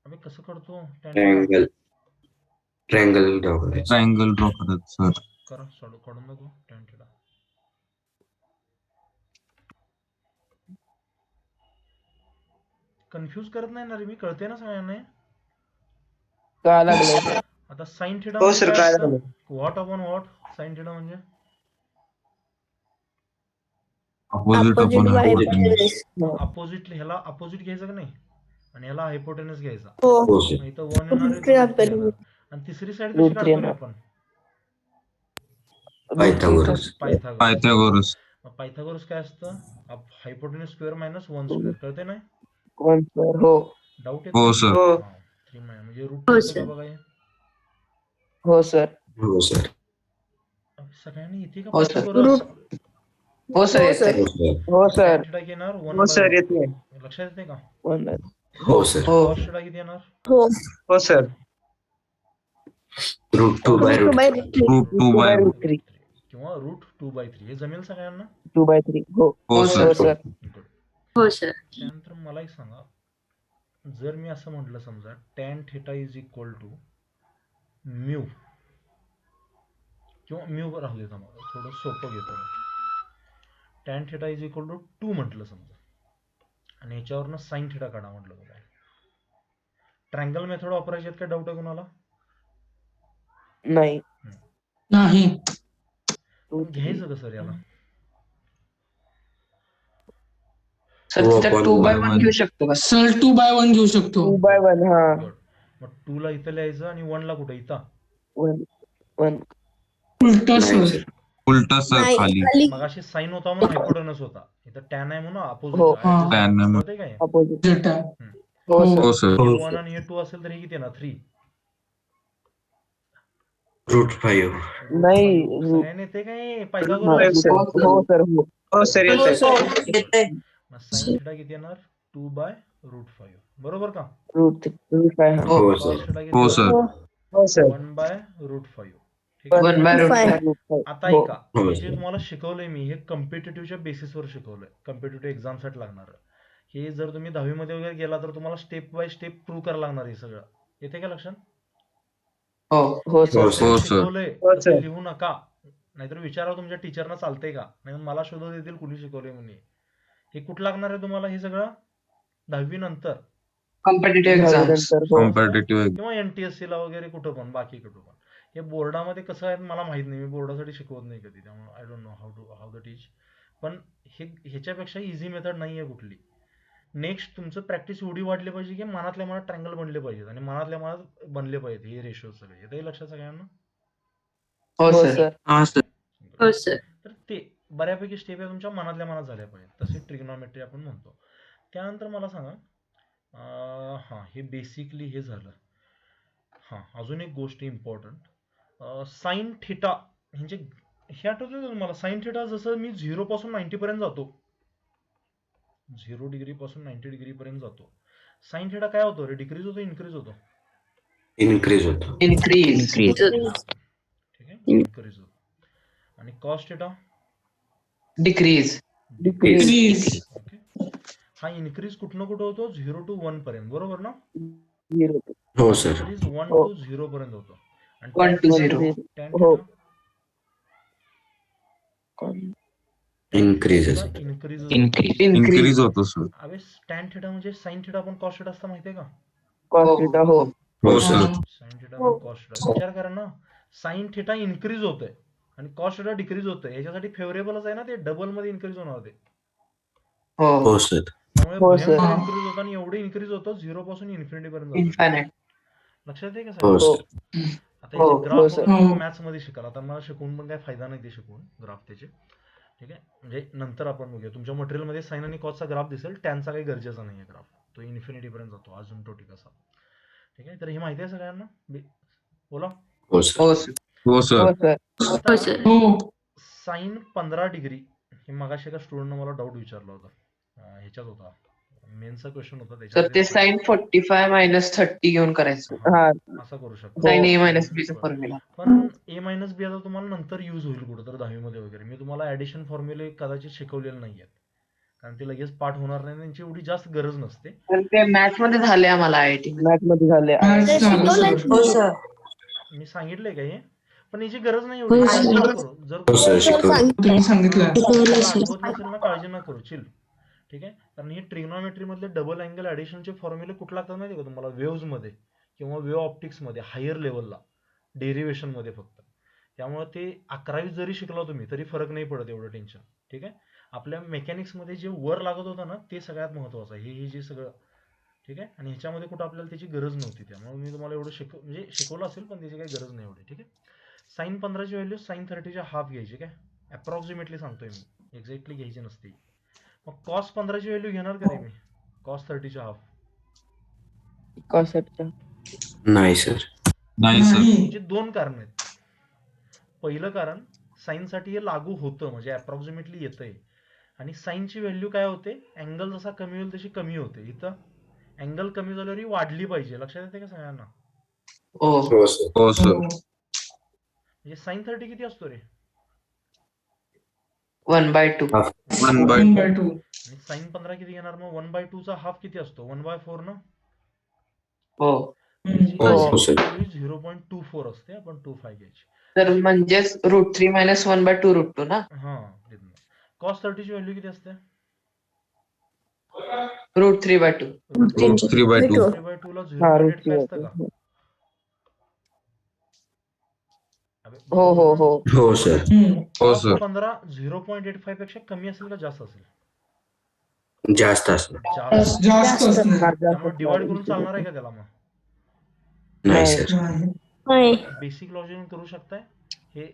आम्ही कसं करतो tan theta? Triangle triangle draw करायचं ट्रायंगल ड्रॉ करत सर करा, काढून दाखव टॅन थिटा. कन्फ्यूज करत नाही ना रे मी? कळते ना सगळ्यांना हे? का लागलंय सर? आता साइन थिटा म्हणजे काय असतं? What upon what? Sine theta म्हणजे अपोजिट अपॉन हायपोटेन्यूज अपोजिट. ह्याला अपोजिट घ्यायचं का नाही? आणि ह्याला हायपोटेनस घ्यायचा. हो सर मग इथं 1 येणार, इथं √3 येणार. आणि तिसरी साइड कशी काढतो रे येणार. आपण? Pythagoras Pythagoras. पायथागोरस मग पायथागोरस काय असतं? Hypotenuse square minus 1 square. कळते नाही? 1 सर. हो. डाऊट येत हो नाही? सर 3 म्हणजे √2 का बघा हे? हो सर. हो सर सगळ्यांनी येते का हो, पाठी सर. परत? हो सर हो, येते. सर. हो सर. हो tan सर. थिटा घेणार 1 हो by सर root. येते. लक्षात येते का? हो सर. हो cos थिटा किती येणार? हो. हो sir. Root 2 by root 3. Root 2 by root 3. किंवा रूट 2/3 हे जमेल सगळ्यांना? 2/3. हो. हो हो सर हो सर. गुड. हो सर. त्यानंतर मला एक सांगा, जर मी असं म्हटलं समजा tan theta is equal to mu, किंवा म्यू राहू देता, मला थोडं सोपं घेतो मी. tan theta is equal to 2 म्हटलं समजा, आणि याच्यावरनं साइन थिटा काढा म्हटलं बघा. ट्रायंगल मेथड वापरायची आहेत का? डाऊट आहे कोणाला? नाही. नाही. पण घ्यायचं कसं रे याला? सर Two तिथे upon 2/1 one. घेऊ शकतो का? सर 2/1 घेऊ शकतो. 2/1. हा. गुड. मग 2 ला इथं लिहायचं आणि 1 ला कुठं इथं? 1. उलट नाही सर. सर. उलटा सर खाली. मग अशी साइन होता म्हणून हायपोटेनस होता, इथं tan आहे म्हणून हो. अपोजिट. Tan आहे. कळतंय काय? अपोजिट. डेटा. हो हो. सर. हो सर. हे हो 1 सर. आणि हे 2 असेल तर हे किती येणार? 3. रूट 5. नाही. सगळ्यांनी येते काय? पायदा हा, करून. हो सर. हो. हो सर हो येते. सर येते. मग साइन थिटा किती येणार? 2/√5. बरोबर का? रूट 5. हो. हो cos सर. थिटा किती हो येणार? सर. हो सर. 1/√5. ठीक आहे. 1/√5. आता हो. ऐका, हो हे जे सर. तुम्हाला शिकवलंय मी, हे कम्पिटेटिव्हच्या बेसिसवर शिकवलंय, कम्पिटेटिव्ह एक्झामसाठी लागणार. हे जर तुम्ही 10वी मध्ये वगैरे गेला तर तुम्हाला स्टेप बाय स्टेप प्रूव्ह करायला लागणार हे सगळं. येते का लक्षात? हो. हो हो सर. सर. हो सर. शिकवलंय हो तसं सर. लिहू नका, नाहीतर विचारा तुमच्या टीचरना चालतंय का, नाही मला शोधत येतील कुणी शिकवलंय म्हणून. हे कुठं लागणार आहे तुम्हाला हे सगळं? 10वी नंतर, कॉम्पिटिटिव्ह एक्झाम्स. नंतर हो. कॉम्पिटेटिव्ह किंवा NTSC ला वगैरे कुठं पण, बाकी कुठं पण. हे बोर्डामध्ये कसं आहे मला माहित नाही, मी बोर्डासाठी शिकवत नाही कधी, त्यामुळे I don't know how the teach. पण हे ह्याच्यापेक्षा इझी मेथड नाही आहे कुठली. नेक्स्ट तुमचं प्रॅक्टिस एवढी वाढली पाहिजे की मनातल्या मनात ट्रायंगल बनले पाहिजेत, आणि मनातल्या मनात बनले पाहिजेत हे रेशो सगळे. येते लक्षात सगळ्यांना? हो हो सर. सर. हा सर. हो सर. तर ते बऱ्यापैकी स्टेप आहे तुमच्या मनातल्या मनात झाल्या पाहिजेत, तसे ट्रिग्नॉमेट्री आपण म्हणतो. त्यानंतर मला सांगा, हां हे बेसिकली हे झालं. हां अजून एक गोष्ट इम्पॉर्टंट, साइन थिटा म्हणजे हे आठवतं का तुम्हाला? साइन थिटा जसं मी 0 पासून 90 पर्यंत जातो, 0 डिग्री पासून 90 डिग्री पर्यंत जातो, साइन थिटा काय होतो रे? डिक्रीज होतो, इन्क्रीज होतो? इन्क्रीज होतो. इन्क्रीज. ठीक आहे, इन्क्रीज होतो. आणि cos theta? Decrease. Decrease. Okay. हा इन्क्रीज कुठनं कुठं होतो? 0 to 1 पर्यंत, बरोबर ना? 0. हो सर. डिक्रीज 1 हो. to 0 पर्यंत होतो. आणि 1 to 0. tan हो. Theta increase. Increase. Increase. Increase होतो सर. अबे tan थिटा म्हणजे साइन थिटा पण कॉस थिटा असतं माहितीये का? Cos theta. हो. हो सर. साइन थिटा पण कॉस थिटा. विचार करा ना, साइन थिटा इन्क्रीज होतंय आणि कॉस थिटा डिक्रीज होतंय, याच्यासाठी फेवरेबलच आहे ना ते, डबल मध्ये इन्क्रीज होणार ते. हो. हो सर. त्यामुळे हो, सर. भयंकर इन्क्रीज होतं, आणि एवढं इन्क्रीज होतं 0 पासून इन्फिनिटी पर्यंत जातं. इन्फायनाइट. लक्षात आहे का हो सर? सर. आता हो, याचे हो, ग्राफ सर. वगैरे मॅथ्स मध्ये शिकाल, आता मला शिकवून पण काही फायदा नाही ते शिकवून ग्राफ त्याचे. ठीक आहे, म्हणजे नंतर आपण बघूया. तुमच्या मटेरियल मध्ये साइन आणि कॉसचा ग्राफ दिसेल, टॅनचा काही गरजेचा नाही आहे ग्राफ, तो इन्फिनिटी पर्यंत जातो अजून तो ठीक असा. ठीक आहे, तर हे माहिती आहे सगळ्यांना? बोला. हो सर. हो सर. हो सर. हो सर. आता हो सर. साइन 15 डिग्री, हे मगाशी एका स्टुडंटनं मला डाऊट विचारला होता, ह्याच्यात होता, मेनचा क्वेश्चन होता सर त्याच्यात. ते साइन 45 - 30 घेऊन करायचं. हा. असं करू शकतो. साइन A - B चा फॉर्म्युला. पण A - B आता तुम्हाला नंतर यूज होईल कुठं तर 10वी मध्ये वगैरे. मी तुम्हाला ऍडिशन फॉर्म्युले कदाचित शिकवलेले नाहीयेत, कारण ते लगेच पाठ होणार नाही, त्यांची एवढी जास्त गरज नसते. तर ते मॅथ्स मध्ये झाले आम्हाला IIT मध्ये. मॅथ मध्ये झाले. हो सर. मी सांगितलंय का हे? पण याची गरज नाही हो, एवढी, काळजी सर. नका करू. जर हो सर. शिकवलं. तुम्ही सांगितलं. तुम्हाला आठवत नसेल ना, काळजी नका करू, चिल. ठीक आहे, कारण ही ट्रिग्नॉमेट्री मधले डबल अँगल ऍडिशनचे फॉर्म्युले कुठे लागतात माहिती का तुम्हाला? वेव्हज मध्ये किंवा वेव्ह ऑप्टिक्स मध्ये, हायर लेवलला, डेरिव्हेशन मध्ये फक्त. त्यामुळे ते 11वीत जरी शिकला तुम्ही तरी फरक नाही पडत, एवढं टेन्शन. ठीक आहे, आपल्या मेकॅनिक्स मध्ये जे वर लागत होतं ना, ते सगळ्यात महत्वाचं आहे, हे जे सगळं. ठीक आहे, आणि ह्याच्यामध्ये कुठं आपल्याला त्याची गरज नव्हती, त्यामुळे मी तुम्हाला एवढं म्हणजे शिकवलं असेल, पण त्याची काही गरज नाही एवढी. ठीक आहे, साइन 15ची व्हॅल्यू साइन 30च्या हाफ घ्यायची, काय अप्रॉक्सिमेटली सांगतोय मी, एक्झॅक्टली घ्यायची नसते. मग कॉस 15ची व्हॅल्यू घेणार का रे मी? कॉस 30च्या हाफ. Cos theta. नाही सर. नाही सर. म्हणजे दोन कारण आहेत. पहिलं कारण, साईन साठी हे लागू होतं, म्हणजे अप्रॉक्सिमेटली येतंय. आणि साईनची व्हॅल्यू काय होते, अँगल जसा कमी होईल तशी कमी होते. इथं अँगल कमी झाल्यावर ही वाढली पाहिजे. लक्षात येते का सगळ्यांना? हो हो सर. हो सर. म्हणजे साईन 30 किती असतो रे? 1/2. 1/2. आणि साईन 15 किती घेणार मग? 1/2 चा हाफ किती असतो? 1/4 ना. हो हो सर. 0.24 असते, आपण 25 घ्यायची. तर म्हणजेच √3 - 1/2 √2 ना. हा, कॉस 30 ची व्हॅल्यू किती असते? √3/2. √3/2. 3/2 ला हा 0.85 असतं का? अबे, हो हो बरोबर ना? हो हो सर. हो cos सर. 15 0.85 पेक्षा कमी असेल का जास्त असेल? जास्त असणार. जास्त. जास्त असणार. हा, जास्त त्यामुळे डिवाइड करून असणार. चालणार आहे का त्याला? मग नाही नाही. सर. नाही. बेसिक लॉजिक करू शकताय. हे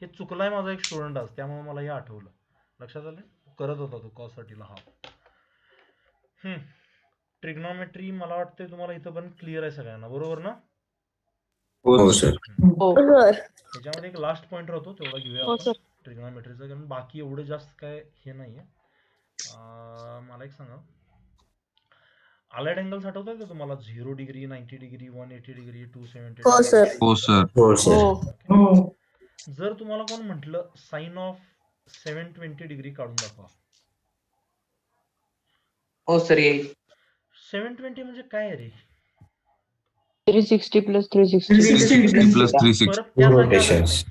हे चुकलाय माझा एक स्टुडंट आज, त्यामुळे मला हे आठवलं. लक्षात आलं? करत होता तो कॉस 30 ला हाफ. ट्रिग्नॉमेट्री मला वाटते तुम्हाला इथं पण क्लिअर आहे सगळ्यांना, बरोबर ना? हो सर. हो सर. त्याच्यामध्ये एक लास्ट पॉइंट राहतो, तेवढा घेऊया हो आपण सर. ट्रिग्नॉमेट्रीचा, कारण बाकी एवढं जास्त काय हे नाहीये. मला एक सांगा, आलाइड अँगल्स आठवतात का तुम्हाला? 0 डिग्री, 90 डिग्री, 180 डिग्री, 270 हो डिग्री? सर. हो सर. हो सर. हो. जर तुम्हाला कोण म्हटलं साइन ऑफ 720 डिग्री काढून दाखवा, हो सर येईल. 720 म्हणजे काय रे? 360 + 360 360 प्लस 360. परत त्या जागी आलं का रोटेशन्स.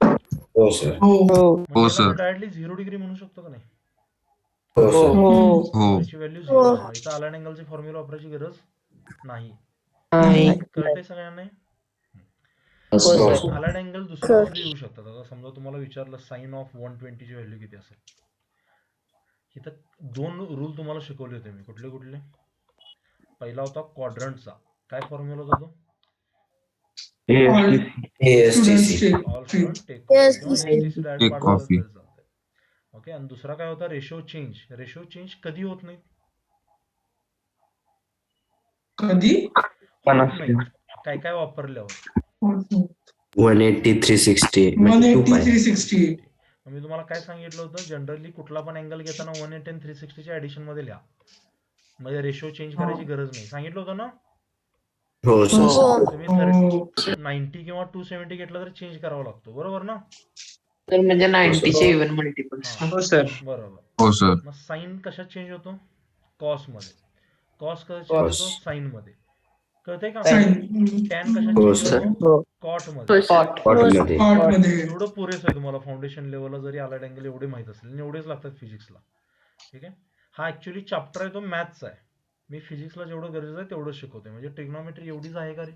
नाही? हो सर. हो हो म्हणजे हो याला सर. मी डायरेक्टली 0 डिग्री म्हणू शकतो का नाही? हो सर. हो हो. याची व्हॅल्यू 0 असणार. इथं अलाइड अँगलची फॉर्म्युला वापरायची गरज नाही. नाही कळतंय सगळ्यांना? हो हो सर. सर. अलाइड अँगल दुसरे कुठले येऊ शकतात? आता समजा तुम्हाला विचारलं साइन ऑफ 120 ची व्हॅल्यू किती असेल, इथं 2 रूल तुम्हाला शिकवले होते मी. कुठले कुठले? पहिला होता क्वाड्रंटचा. काय फॉर्म्युला होता तो? ASTC. All student take Yes, किंवा yes. ASTC डायरेक्ट Take पाठवलं coffee. तरी चालतंय. ओके. आणि दुसरा काय होता? Ratio change. रेशो चेंज कधी होत नाही? कधी होत नाही. काय काय वापरल्यावर? 180 360 म्हणजे 180 2π. 360. मी तुम्हाला काय सांगितलं होतं? जनरली कुठला पण अँगल घेताना 180 आणि 360 च्या ऍडिशन मध्ये लिहा, म्हणजे रेशो चेंज करायची गरज नाही. सांगितलं होतं ना? हो सर. हो. तुम्ही हो 90 किंवा 270 घेतला तर चेंज करावा लागतो, बरोबर ना? तर म्हणजे 90 चे इव्हन मल्टिपल्स. हा, हो सर. बरोबर. हो सर. मग साइन कशात चेंज होतो? कॉस मध्ये. कॉस कशात Cos. चेंज होतो? साइन मध्ये. कळतंय का? साइन टॅन कशात हो चेंज सर. होतो? हो कॉट मध्ये. हो सर. कॉटनमध्ये. पार्ट मध्ये एवढं पुरेसं आहे तुम्हाला फाउंडेशन लेवलला, जरी आलाइड अँगल एवढे माहित असतील. आणि एवढेच लागतात फिजिक्सला. ठीक आहे. हा ऍक्च्युली चॅप्टर आहे तो मॅथ्सचा आहे. मी फिजिक्सला जेवढं गरजेचं आहे तेवढं शिकवतोय. म्हणजे ट्रिग्नॉमेट्री एवढीच आहे का रे?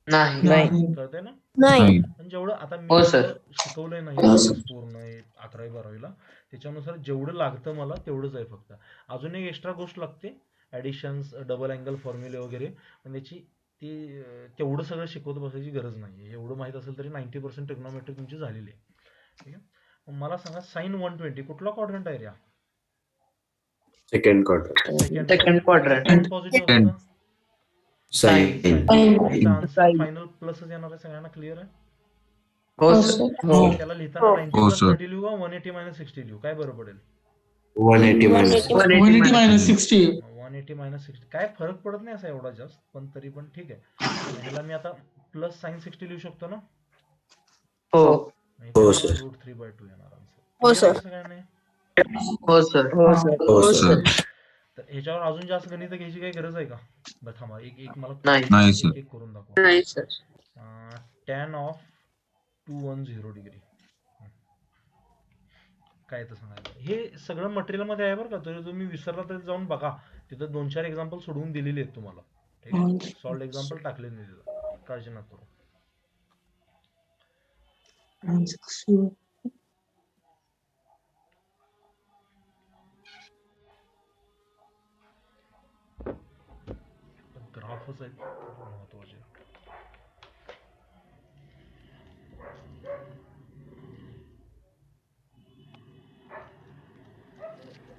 नाही. नाही. कळतंय ना? नाही. नाही. पण जेवढं आता मी हो, सर. जेवढं शिकवलंय ना फिजिक्स पूर्ण 11वी 12वीला, त्याच्यानुसार जेवढं लागतं मला तेवढंच आहे फक्त. अजून एक एक्स्ट्रा गोष्ट लागते, ऍडिशन्स, डबल अँगल फॉर्म्युले वगैरे. पण त्याची तेवढं सगळं शिकवत बसायची गरज नाही. एवढं माहित असेल तरी 90% ट्रिग्नॉमेट्री तुमची झालेली आहे. ठीक आहे. मग मला सांगा साइन 120 कुठला क्वाड्रंट आहे रे? Second quadrant. Second quadrant. Sine positive असतं का? साइन. याचा आन्सर Sin. फायनल प्लसच येणार आहे. सगळ्यांना क्लिअर आहे? हो सर. हो त्याला लिहिताना 90 हो, प्लस सर. 30 लिहू का 180 - 60 लिहू? काय बरं पडेल? 180 minus 180 - 60. 180 - 60 काय फरक पडत नाही असा एवढा जास्त, पण तरी पण ठीक आहे. ह्याला मी आता प्लस साइन 60 लिहू शकतो ना? हो हो, सर. √3/2 येणार आन्सर. हो, सर. सगळ्यांनी? हो सर. हो सर. हो हो सर. सर. तर ह्याच्यावर अजून जास्त गणित घ्यायची काही गरज आहे का? बरं थांबा, एक एक मला नाही, सर. एक एक करून दाखवा. नाही सर. टॅन ऑफ 210 डिग्री काय तर सांगायचं. हे सगळं मटेरियल मध्ये आहे बरं का. तरी तुम्ही विसरला तरी जाऊन बघा, तिथं 2-4 एक्झाम्पल सोडवून दिलेली आहेत तुम्हाला. ठीक आहे. सॉल्ड एक्झाम्पल टाकले नाही तिथं, काळजी नका करू. ग्राफच आहेत महत्वाचे.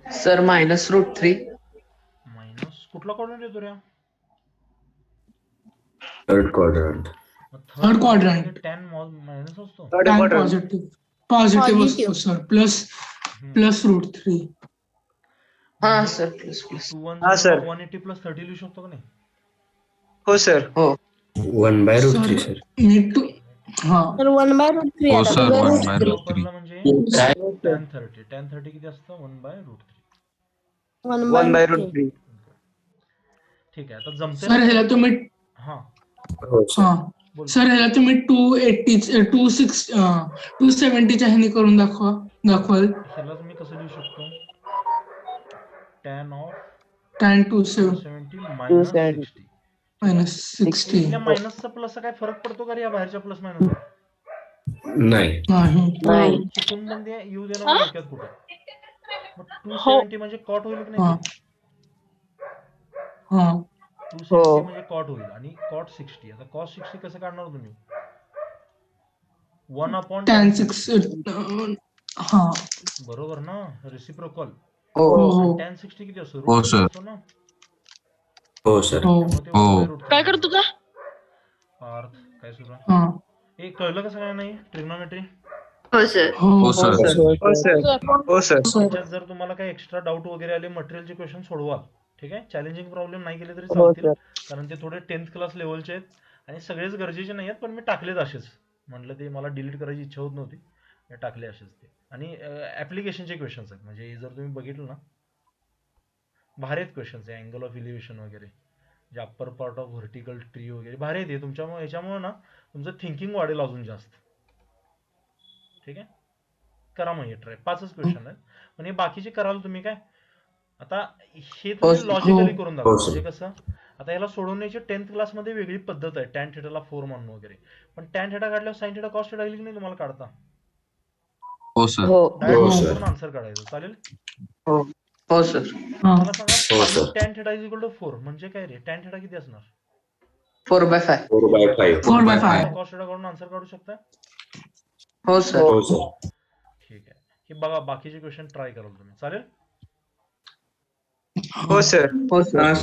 सर -√3. मायनस कुठला क्वाड्रंट येतो रे? Third quadrant. मग Third quadrant. टॅन मायनस असतो. tan पॉझिटिव्ह असतो सर प्लस √3. हा सर प्लस प्लस. 180 प्लस 30 लिहू शकतो का नाही? हो सर हो. 1/√3 सर. नीट टू हा तर 1/√3 हो आता सर, बघा. 1/√3. वापरला म्हणजे tan 30 किती असतं? 1/√3. 1/√3. ठीक आहे, आता जमते सर ह्याला तुम्ही हा हो सर. हा बोल. सर ह्याला तुम्ही 270च्या ह्याने करून दाखवाल. ह्यालाच मी कसं लिहू शकतो? tan of tan 270 270 minus 60. minus 60 इथल्या मायनसचा प्लसचा काय फरक पडतो का रे या बाहेरच्या प्लस मायनस? नाही. नाही. नाही. चुकून म्हणजे येऊ दे ना डोक्यात कुठं. मग 270 म्हणजे कॉट होईल की हा नाही? हा 270 म्हणजे कॉट होईल आणि कॉट 60. आता कॉस 60 कसं काढणार तुम्ही? 1/tan tan 60. 6 हा बरोबर ना? रेसिप्रोकल. हो हो tan 60 किती असतो? हो, √3 सर. असतो ना? हो सर. हो त्यामुळे ते हो. 1/√3. काय करतो का? पार्थ काय सुरू? हा हे कळलं कसं काय नाही? ट्रिग्नॉमेट्री. हो सर. हो हो सर. त्याच्यात जर तुम्हाला काही एक्स्ट्रा डाऊट वगैरे आले, मटेरियलचे क्वेश्चन सोडवाल. ठीक आहे, चॅलेंजिंग प्रॉब्लेम नाही केले तरी चालतील, कारण ते थोडे 10th क्लास लेवलचे आहेत आणि सगळेच गरजेचे नाही आहेत, पण मी टाकलेत असेच. म्हटलं ते मला डिलीट करायची इच्छा होत नव्हती, मी टाकले असेच ते. आणि ऍप्लिकेशनचे क्वेश्चन्स आहेत, म्हणजे जर तुम्ही बघितलं ना, भारी आहेत क्वेश्चन्स आहे. अँगल ऑफ इलिव्हेशन वगैरे, जे upper part of vertical tree वगैरे भारी आहे ते. तुमच्यामुळे याच्यामुळे ना तुमचं थिंकिंग वाढेल अजून जास्त. ठीक आहे, करा मग हे ट्राय. 5च क्वेश्चन आहेत, पण हे बाकीचे कराल तुम्ही काय. आता हे तुम्ही लॉजिकली करून दाखवा. हो, सर. म्हणजे कसं, आता याला सोडवण्याची 10th क्लासमध्ये वेगळी पद्धत आहे, tan θ ला 4 म्हणून वगैरे. पण tan θ काढल्यावर sin θ cos θ येईल की नाही तुम्हाला काढता? हो सर. डायरेक्ट हो, सॉल्व सर. करून आन्सर काढायचं, चालेल? हो सर. हा मला सांगा, हो, 5 सर. tan θ 4 म्हणजे काय रे? tan θ किती असणार? 4/5. 4/5. 4/5 cos θ काढून आन्सर काढू शकता? हो सर. हो सर. ठीक आहे, हे बघा बाकीचे क्वेश्चन ट्राय कराल तुम्ही, चालेल? हो सर. हो सर.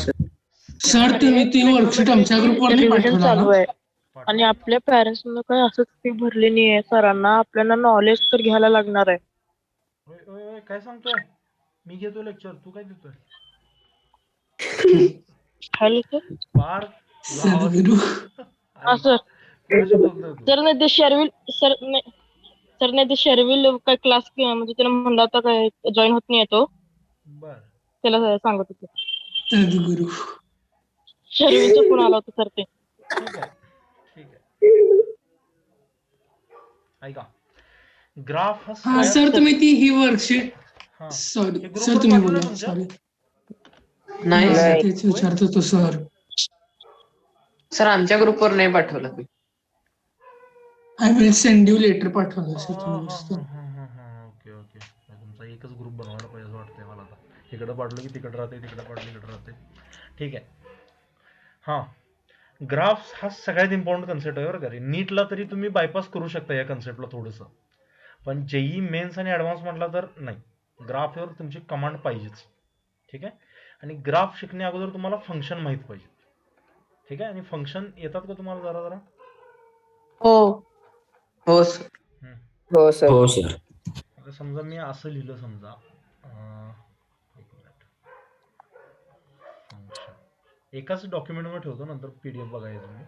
सर तुम्ही ती वर्कशीट आमच्या ग्रुपवरती रिव्हिजन पाठवला चालू ना? आहे पाठवा. आणि आपल्या पॅरेंट्सनं काय असंच फी भरली नाहीये सरांना. आपल्याला नॉलेज तर घ्यायला लागणार आहे. ओय, ओय, ओय, काय सांगतोय? मी घेतो लेक्चर, तू काय देतोय? Hello sir. पार्थ, तुझा आवाज सद्गुरू. हा सर. कोणाशी बोलतोय तू? सर नाही ते शर्विल काय क्लास म्हणजे त्याला म्हणला होता काय जॉईन होत नाही तो. बर, त्याला सांगत होते. सद्गुरू. शर्विलचा फोन आला होता सर ते. ठीक आहे, ठीक आहे. ऐका, ग्राफ हा सर तुम्ही ही वर्कशीट हा सॉरी हे सर ग्रुपवर तुम्ही पाठवलं बोला तुमच्या? सॉरी. नाही सर. तेच विचारत होतो सर. सर आमच्या ग्रुपवर नाही पाठवलं मी. I will send you later पाठवलं सर हा, तुम्ही हा, नुसतं. हा, हा, हा, ओके ओके. तुमचा एकच ग्रुप बनवायला पाहिजे असं वाटतंय मला आता. इकडं पाठवलं की तिकडं राहते, तिकडं पाठवलं इकडं राहते. ठीक आहे. हा, ग्राफ्स हा सगळ्यात इम्पॉर्टंट कन्सेप्ट आहे बरं का रे. नीटला तरी तुम्ही बायपास करू शकता या कन्सेप्टला थोडंसं, पण जेई मेन्स आणि ॲडव्हान्स म्हटला तर नाही, ग्राफवर तुमची कमांड पाहिजेच. ठीक आहे, आणि ग्राफ शिकण्या अगोदर तुम्हाला फंक्शन माहीत पाहिजे. ठीक आहे, आणि फंक्शन येतात का तुम्हाला जरा जरा? हो सर. हो सर. आता समजा मी असं लिहिलं, समजा एक मिनिट, फंक्शन एकाच डॉक्युमेंटमध्ये ठेवतो, नंतर PDF बघायचं तुम्ही.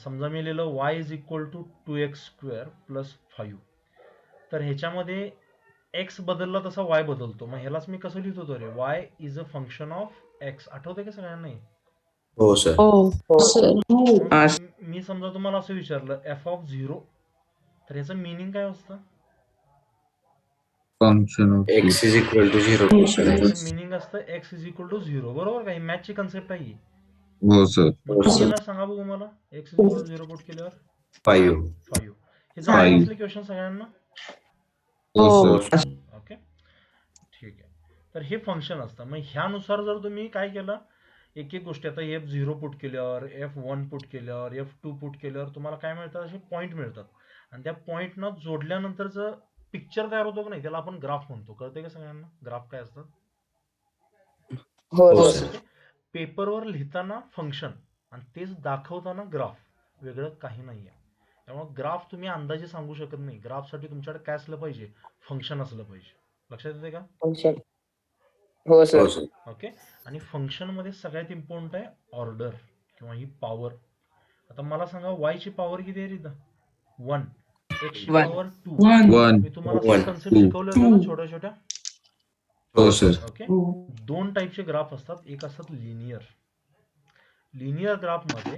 समजा मी लिहिलं y is equal to 2x² plus 5. तर ह्याच्यामध्ये x बदलला तसा y बदलतो. मग ह्यालाच मी कसं लिहितो तो रे? y is a function of x. आठवते का सगळ्यांना? हो सर. मी समजा तुम्हाला असं विचारलं f(0), तर ह्याचं मिनिंग काय असतं? Function of X is equal to 0. ह्याचं मिनिंग असतं x इज इक्वल टू 0. बरोबर का? ही मॅथची कन्सेप्ट आहे ही. हो सर. मग किती येणार सांगा बघू मला, x is equal to 0 put केल्यावर? 5. 5. हे जमत असले क्वेश्चन सगळ्यांना? हो सर. ओके, ठीक आहे. तर हे फंक्शन असतं. मग ह्यानुसार जर तुम्ही काय केलं, एक एक गोष्टी, आता F0 पुट केल्यावर, F1 पुट केल्यावर, F2 पुट केल्यावर तुम्हाला काय मिळतात? असे पॉईंट मिळतात, आणि त्या पॉईंटनं जोडल्यानंतरचं पिक्चर तयार होतो की नाही, त्याला आपण ग्राफ म्हणतो. कळते का सगळ्यांना ग्राफ काय असतं? हो सर. पेपरवर लिहिताना फंक्शन आणि तेच दाखवताना ग्राफ, वेगळं काही नाहीये. त्यामुळे ग्राफ तुम्ही अंदाजे सांगू शकत नाही. ग्राफसाठी तुमच्याकडे काय असलं पाहिजे? फंक्शन असलं पाहिजे. लक्षात येते का? फंक्शन. हो हो सर. सर. ओके. आणि फंक्शन मध्ये सगळ्यात इम्पॉर्टंट आहे ऑर्डर किंवा ही पॉवर. आता मला सांगा y ची पॉवर किती आहे तिथं? 1. x ची One. पॉवर 2. 1. मी तुम्हाला One. Concept Two. शिकवले होते ना Two. छोट्या छोट्या. हो सर. ओके. हो. 2 टाईपचे ग्राफ असतात. एक असतात लिनियर. लिनियर ग्राफ मध्ये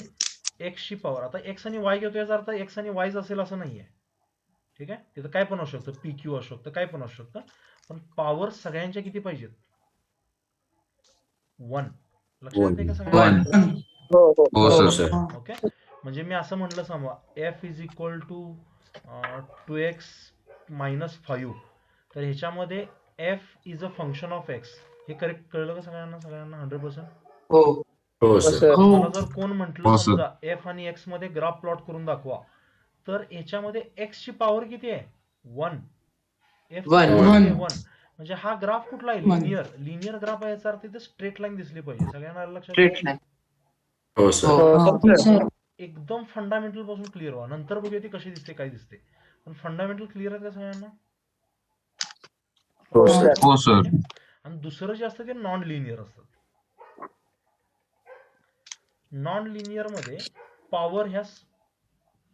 x ची पॉवर, आता x आणि y घेतो याचा अर्थ x आणि y असेल असं नाहीये. ठीक आहे. तिथं काय पण असू शकतं, pq असू शकतं, काय पण असू शकतं. पण पॉवर सगळ्यांच्या किती पाहिजेत? 1. लक्षात येते का सगळ्यांना? 1. हो हो हो हो सर. सर. ओके. म्हणजे मी असं म्हटलं समजा f is equal to 2x minus 5. तर ह्याच्यामध्ये f is a function of x. हे करेक्ट कळलं का सगळ्यांना? 100%. हो हो हो सर. सर. हो. मला जर कोण म्हटलं हो, सर. समजा f आणि x मध्ये ग्राफ प्लॉट करून दाखवा, तर ह्याच्यामध्ये x ची पॉवर किती आहे? 1. f ची One. power किती आहे? One. 1. म्हणजे हा ग्राफ कुठला आहे? One. लिनियर. लिनियर ग्राफ आहे याचा अर्थ इथे स्ट्रेट लाईन दिसली पाहिजे. सगळ्यांना आलं लक्षात? Straight line. हो सर. हो हो सर. सर. एकदम फंडामेंटल पासून क्लिअर व्हा. नंतर बघूया ती कशी दिसते, काय दिसते. पण फंडामेंटल क्लिअर आहे का सगळ्यांना? हो सर. हो सर. ओके? आणि दुसरं जे असतं ते नॉन लिनियर असतं. नॉन लिनियर मध्ये पॉवर ह्या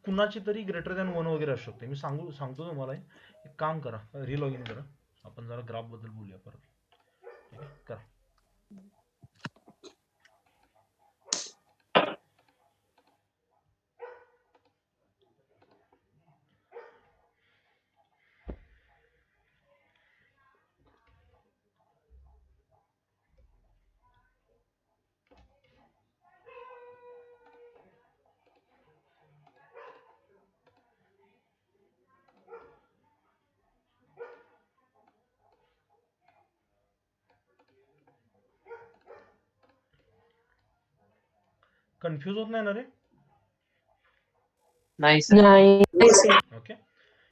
कुणाची तरी ग्रेटर दॅन 1 वगैरे असू शकते. मी सांगतो तुम्हाला. एक काम करा, रिलॉग इन करा. आपण जरा ग्राफ बद्दल बोलूया परत. ठीक आहे, करा. कन्फ्यूज होत नाही ना रे? नाही सर. ओके.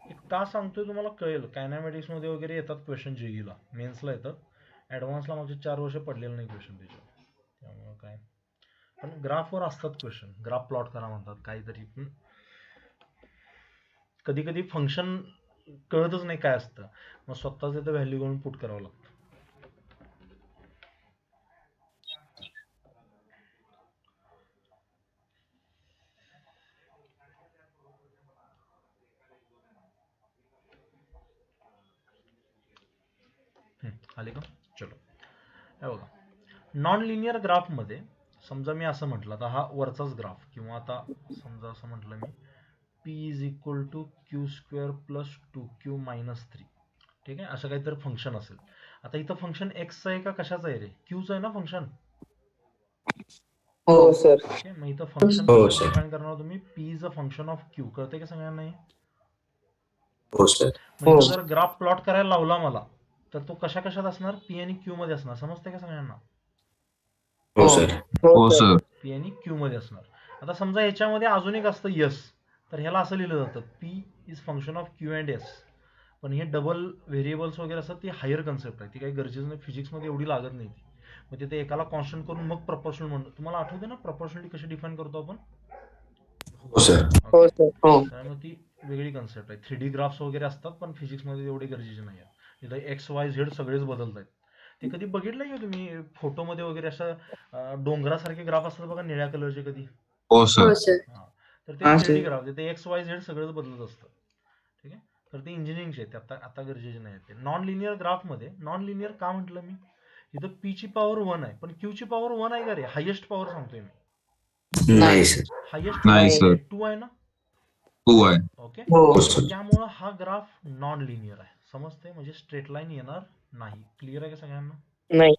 एक का सांगतोय तुम्हाला कळेल. कायनॅमॅटिक्स मध्ये वगैरे येतात क्वेश्चन, जेईला मेन्सला येतात. ऍडव्हान्सला मागचे 4 वर्ष पडलेलं नाही क्वेश्चन त्याच्यावर. त्यामुळे काय, पण ग्राफवर असतात क्वेश्चन. ग्राफ प्लॉट करा म्हणतात काहीतरी. कधी कधी फंक्शन कळतच नाही काय असतं, मग स्वतःच इथं व्हॅल्यू घेऊन पुट करावं लागतं. आले का? चलो. हे बघा, नॉन लिनियर ग्राफ मध्ये समजा मी असं म्हटलं, आता हा वरचाच ग्राफ, किंवा आता समजा असं म्हटलं मी p is equal to Q square plus 2q minus 3. ठीक आहे, असं काहीतरी फंक्शन असेल. आता इथं फंक्शन x आहे का कशाचं आहे रे? क्यूच आहे ना फंक्शन. हो सर. ओके, मग इथं फंक्शन हो, कसं सर. डिफाइन करणार तुम्ही? p is a function of q. कळते का सगळ्यांना हे? हो सर. मग इथं जर ग्राफ प्लॉट करायला लावला मला, तर तो कशा कशात असणार? p आणि q मध्ये असणार. समजते का सगळ्यांना? हो सर. हो सर. p आणि q मध्ये असणार. आता समजा याच्यामध्ये अजून एक असतं s, तर ह्याला असं लिहिलं जातं p is function of q and s. पण हे डबल व्हेरिएबल्स वगैरे असतात, ती हायर कन्सेप्ट आहे, ती काही गरजेचं नाही. फिजिक्समध्ये एवढी लागत नाही ती. मग तिथे एकाला कॉन्स्टंट करून मग प्रपोर्शनल म्हणतो. तुम्हाला आठवते ना प्रपोर्शनली कशी डिफाइन करतो आपण? हो सर. हो सर. हो. त्यामुळे ती वेगळी कन्सेप्ट आहे. 3D ग्राफ्स वगैरे असतात, पण फिजिक्समध्ये एवढे गरजेचे नाही आहेत. तिथं एक्स वाय झेड सगळेच बदलत आहेत. ते कधी बघितलंय का तुम्ही फोटोमध्ये वगैरे? असं डोंगरासारखे ग्राफ असतात बघा, निळ्या कलरचे कधी. हो सर. हो सर. हा, तर हा, ते 3D सर. ग्राफ, ते एक्स वाय झेड सगळंच बदलत असतं. ठीक आहे, तर ते इंजिनिअरिंगचे आहेत, ते आता गरजेचे नाही आहेत. नॉन लिनियर ग्राफ मध्ये, नॉन लिनियर का म्हटलं मी? इथं p ची पॉवर 1 आहे, पण q ची पॉवर 1 आहे का रे? हायेस्ट पॉवर सांगतोय मी. नाही सर. हायेस्ट नाही सर. 2 आहे ना? 2 आहे. ओके, हो. हो सर. त्यामुळं हा ग्राफ नॉन लिनियर आहे. समजते? म्हणजे स्ट्रेट लाईन येणार नाही. क्लिअर आहे का सगळ्यांना? नाही.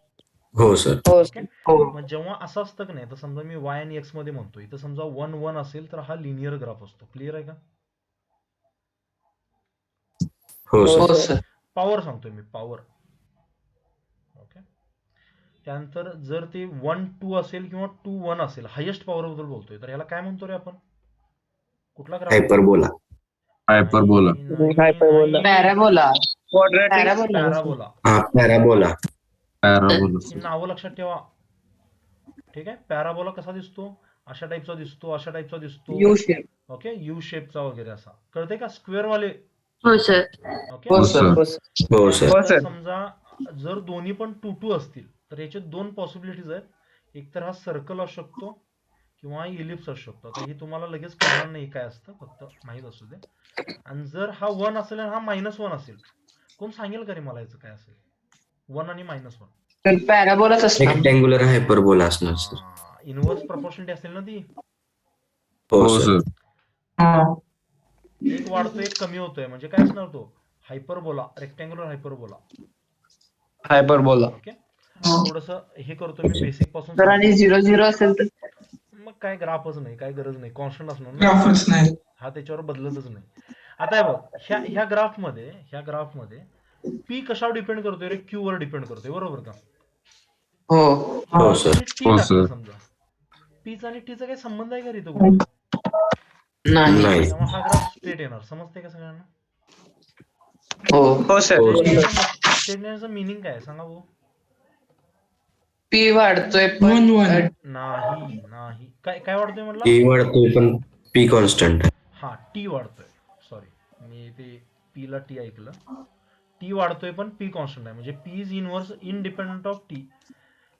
हो सर. हो ओके. हो. मग जेव्हा असं असतं की नाही, तर समजा मी y आणि x मध्ये म्हणतो, इथं समजा 1 1 असेल तर हा लिनियर ग्राफ असतो. क्लिअर आहे का? हो हो सर. सर. पॉवर सांगतोय मी, पॉवर. ओके, त्यानंतर जर ते 1 2 असेल किंवा 2 1 असेल, हायेस्ट पॉवर बद्दल बोलतोय, तर ह्याला काय म्हणतो रे आपण? कुठला graph? Hyperbola. Hyperbola. Hyperbola. Parabola. Parabola. हा, पॅराबोला. पॅराबोला. ही नावं लक्षात ठेवा. ठीक आहे, पॅराबोला कसा दिसतो? अशा टाईपचा दिसतो, अशा टाईपचा दिसतो. U shape. ओके, यू शेपचा वगैरे असा. कळते का? स्क्वेअर वाले. हो सर. ओके. हो हो सर. सर. हो सर. हो सर. आता समजा जर दोन्ही पण 2 असतील तर याचे 2 पॉसिबिलिटीज आहेत. एक तर हा सर्कल असू शकतो किंवा इलिप्स असू शकतो. आता हे तुम्हाला लगेच कळणार नाही काय असतं, फक्त माहित असू दे. आणि जर हा 1 असेल आणि हा -1 असेल, कोण सांगेल का रे मला याचं काय असेल? 1 आणि -1. तर पॅराबोलाच असणार. रेक्टँग्युलर हायपरबोला असणार सर. इनव्हर्स प्रपोर्शनॅलिटी असेल ना ती. हो हो सर. सर. हा. एक वाढतोय एक कमी होतोय म्हणजे काय असणार तो? Hyperbola, rectangular hyperbola. Hyperbola. Okay. हा. थोडस हे करतो मी बेसिक पासून तर आणि सांगतो. 0 0 असेल तर मग काय ग्राफच नाही, काय गरज नाही, कॉन्स्टंट असणार ना. ग्राफच नाही. हा त्याच्यावर बदलतच नाही. आता हे बघ, ह्या ग्राफमध्ये पी कशावर डिपेंड करतोय रे? क्यू वर डिपेंड करतोय, बरोबर का? हो. हो सर. टी हो, टाकलं सर. समजा. पीचा आणि टीचा काही संबंध आहे का रे इथं कुठे? नाही. नाही. तेव्हा हा ग्राफ स्ट्रेट येणार. समजते का सगळ्यांना? हो. हो सर. हो सर. स्ट्रेट येण्याचं मिनिंग काय आहे? सांगा भाऊ. पी वाढतोय 1 पण 1. नाही. काय वाढतोय म्हटलं? टी वाढतोय पण पी कॉन्स्टंट आहे. हा, टी वाढतोय. सॉरी, मी ते पी ला टी ऐकलं. टी वाढतोय पण पी कॉन्स्टंट आहे, म्हणजे P is inverse independent of T.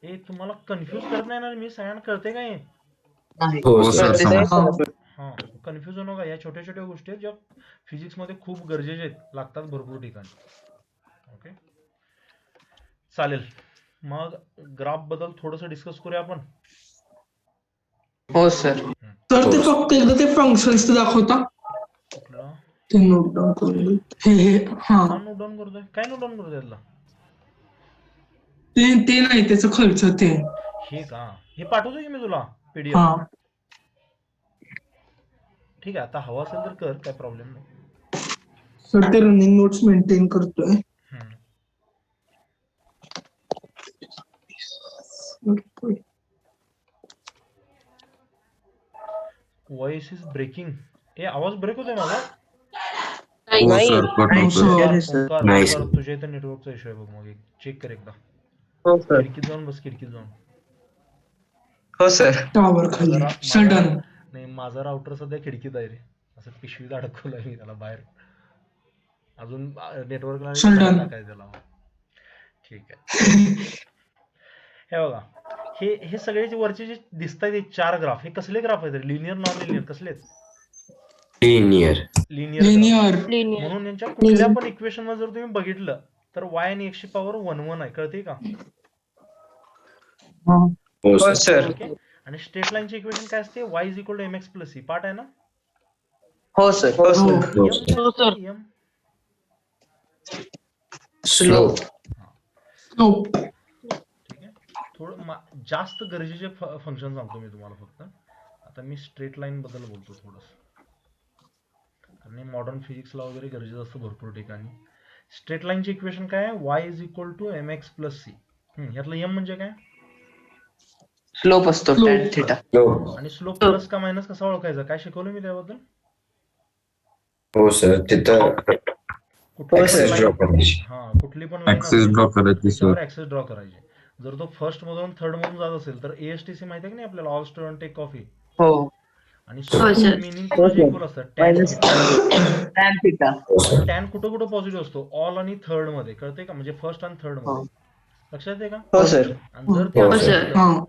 हे तुम्हाला कन्फ्युज करत नाही ना मी? सगळ्यांना कळते काय? नाही. हो हो सर. सर. समज. हा, कन्फ्युज होऊ नका. या छोट्या छोट्या गोष्टी आहेत ज्या फिजिक्स मध्ये खूप गरजेचे आहेत, लागतात भरपूर ठिकाणी. ओके, चालेल. मग ग्राफ बद्दल थोडस डिस्कस करूया आपण. हो सर. तर ते फक्त एकदा ते फंक्शन्स दाखवता. कुठलं? ते नोट डाऊन करून हे हा. हा, नोट डाऊन करतोय. काय नोट डाऊन करतोय त्यातला? ते नाही त्याचं खर्च ते. हे का? हे पाठवतोय की मी तुला पीडीएफ. हा. ठीक आहे, आता हवा असेल तर कर, काय प्रॉब्लेम नाही. सर ते रनिंग नोट्स मेंटेन करतोय. Voice is breaking. हे आवाज ब्रेक होतोय माझा? हो सर. कट नाही, होतोय. सर. ओंकार, नाही, ओंकार, सर. तुझ्या इथं नेटवर्कचा इश्यू आहे बघ. मग चेक कर एकदा. हो सर. खिडकीत जाऊन बस, खिडकीत जाऊन. हो सर. टावर खाली सडन. नाही, माझा राउटर सध्या खिडकीत आहे रे. असं पिशवीत अडकवलंय मी त्याला बाहेर. अजून नेटवर्कला Sultan. टाकाय त्याला. ठीक आहे. हे बघा, हे सगळे जे वरचे जे दिसतायत हे 4 ग्राफ, हे कसले ग्राफ आहेत? लिनियर, नॉन लिनियर, कसले आहेत? लिनियर. लिनियर. लिनियर. लिनियर. म्हणून यांच्या कुठल्या पण इक्वेशन मध्ये जर तुम्ही बघितलं तर y आणि x ची पॉवर 1 1 आहे. कळते का? हो सर. सर. ओके. आणि स्ट्रेट लाईनची इक्वेशन काय असते? y is equal to mx plus c. Part आहे ना? हो सर. हो सर. हो M हो सर. M slope. स्लोप. ठीक आहे. थोडं जास्त गरजेचे फंक्शन सांगतो मी तुम्हाला फक्त. आता मी स्ट्रेट लाईन बद्दल बोलतो थोडस, कारण मॉडर्न फिजिक्सला वगैरे गरजेचं असतं भरपूर ठिकाणी. स्ट्रेट लाईनची इक्वेशन काय आहे? y is equal to mx plus c. यातलं m म्हणजे काय? स्लोप असतो tan थिटा. हो. आणि स्लोप प्लस का मायनस कसा ओळखायचा? काय शिकवलं मी त्याबद्दल? हो सर. तिथं कुठली ऍक्सेस पण ड्रॉ line- करायची. हा, कुठली पण लाईन ऍक्सेस ड्रॉ करायची सर. त्याच्यावर ऍक्सेस ड्रॉ करायचे. जर तो फर्स्ट मधून थर्ड मधून जात असेल तर ASTC माहिती आहे की नाही आपल्याला? All student take coffee. हो. आणि हो, sir. मिनिंग हो, sir. इक्वल असतं tan minus theta. tan theta. हो सर. टॅन कुठं कुठं पॉझिटिव्ह असतो? ऑल आणि थर्ड मध्ये. कळते का? म्हणजे फर्स्ट आणि थर्ड हो. मध्ये. लक्षात आहे का? हो सर. आणि जर ते हो, असं sir. असलं, हा.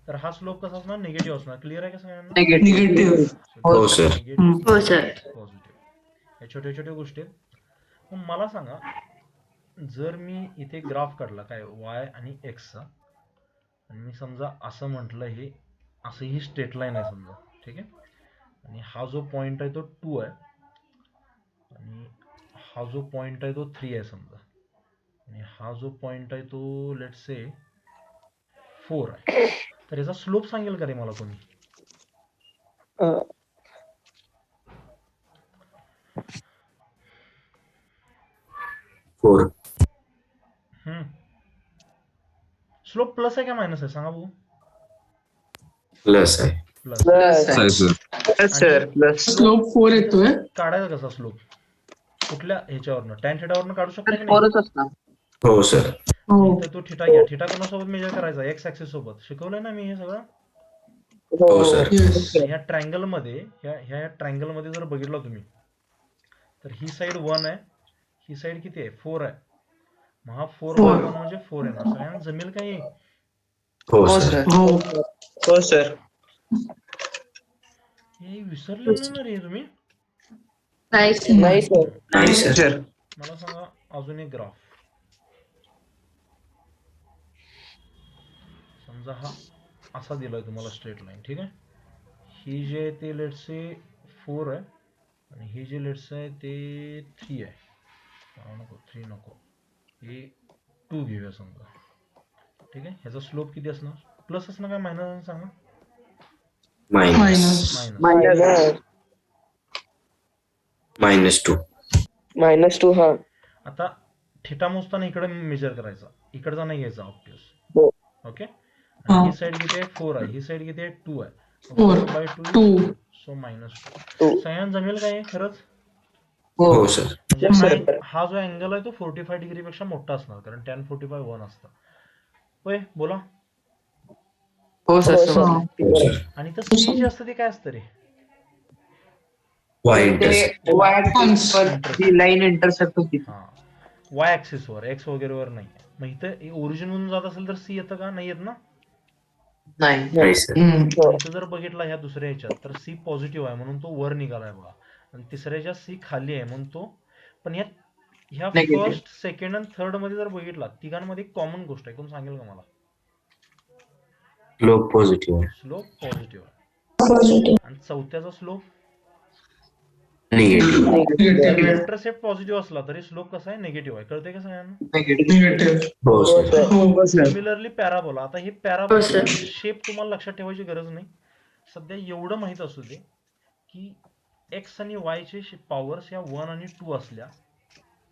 तर हा स्लोप कसा असणार? निगेटिव्ह असणार. क्लिअर आहे का सगळ्यांना? निगेटिव्ह. हो सर. हो सर. पॉझिटिव्ह. या छोट्या छोट्या गोष्टी आहेत. मग मला सांगा, जर मी इथे ग्राफ काढला काय y आणि x चा, आणि मी समजा असं म्हटलं, हे असं ही स्ट्रेट लाईन आहे समजा, ठीक आहे? आणि हा जो पॉइंट आहे तो 2 आहे, आणि हा जो पॉइंट आहे तो 3 आहे समजा, आणि हा जो पॉइंट आहे तो लेट्स से 4 आहे. तर याचा स्लोप सांगेल का रे मला कोणी? फोर. स्लोप प्लस आहे का मायनस आहे? सांगा भाऊ. प्लस आहे. प्लस. प्लस आहे sir. Plus sir. Plus. Slope 4 येतोय. काढायचा कसा स्लोप? कुठल्या ह्याच्यावरनं? टॅन थिटावरनं काढू शकता की नाही? फोरच असणार. हो सर. हो. इथं तो थिटा घ्या. थिटा कोणासोबत मेजर करायचा? एक्स ऍक्सिस सोबत. शिकवलंय ना मी हे सगळं? हो सर. Yes. ह्या ट्रायंगल मध्ये ह्या ट्रायंगल मध्ये जर बघितलं तुम्ही तर ही साइड 1 आहे, ही साइड किती आहे 4 आहे. मग हा 4/1 म्हणजे 4 येणार. सगळ्यांना जमेल का हे? हो हो सर. सर. हो. हो सर. हे विसरलेलं ना रे तुम्ही? नाही सर. नाही सर. नाही सर. सर. मला सांगा अजून एक ग्राफ. समजा हा असा दिलाय तुम्हाला स्ट्रेट लाईन, ठीक आहे. ही जे आहे ते लेट्स से 4 आहे आणि ही जे लेट्स आहे ते 3 आहे. नको 3 नको, हे 2 घेऊया समजा, ठीक आहे. ह्याचा स्लोप किती असणार? प्लस असणार काय मायनस सांगा? Minus minus. -2. -2 हा. आता थिटा मोजताना इकडे मेजर करायचा, इकडचा नाही घ्यायचा ऑब्वियस. हो. ओके. हा. ही साइड किती आहे 4 आहे, ही साइड किती आहे 2 आहे. 4 2. सो -2. 2. सगळ्यांना जमेल काय हे खरंच? हो सर. म्हणजे हो, सर. हा जो अँगल आहे तो 45 डिग्री पेक्षा मोठा असणार, कारण tan 45 1 असतं. होय, बोला. हो सर. हा. हो सर. आणि तर C जे असतं ते काय असतं रे? वाय ते इंटरसेप्ट. y axis वर जी लाईन इंटरसेक्ट होती. हा, y ऍक्सिस वर, x वगैरे वर नाही. मग इथं ओरिजिन मधून जात असेल तर C येतं का? नाही येत ना. नाही. नाही सर. इथं जर बघितला ह्या दुसऱ्या ह्याच्यात तर C पॉझिटिव्ह आहे म्हणून तो वर निघालाय बघा, आणि तिसऱ्या ह्याच्यात C खाली आहे म्हणून तो. पण ह्या Negative. फर्स्ट, सेकंड आणि थर्ड मध्ये जर बघितला, तिघांमध्ये कॉमन गोष्ट आहे. कोण सांगेल का मला? Slope positive. स्लोप पॉझिटिव्ह आहे. आणि चौथ्याचा स्लोप निगेटिव्ह. इंटरसेप्ट पॉझिटिव्ह असला तरी स्लोप कसा आहे? निगेटिव्ह आहे. कळतंय का सगळ्यांना? Negative. हो सर. हो सर. Similarly parabola. आता हे हो, पॅराबोला सर. शेप तुम्हाला लक्षात ठेवायची गरज नाही. सध्या एवढं माहित असू दे की x आणि y चे पॉवर्स या 1 आणि 2 असल्या,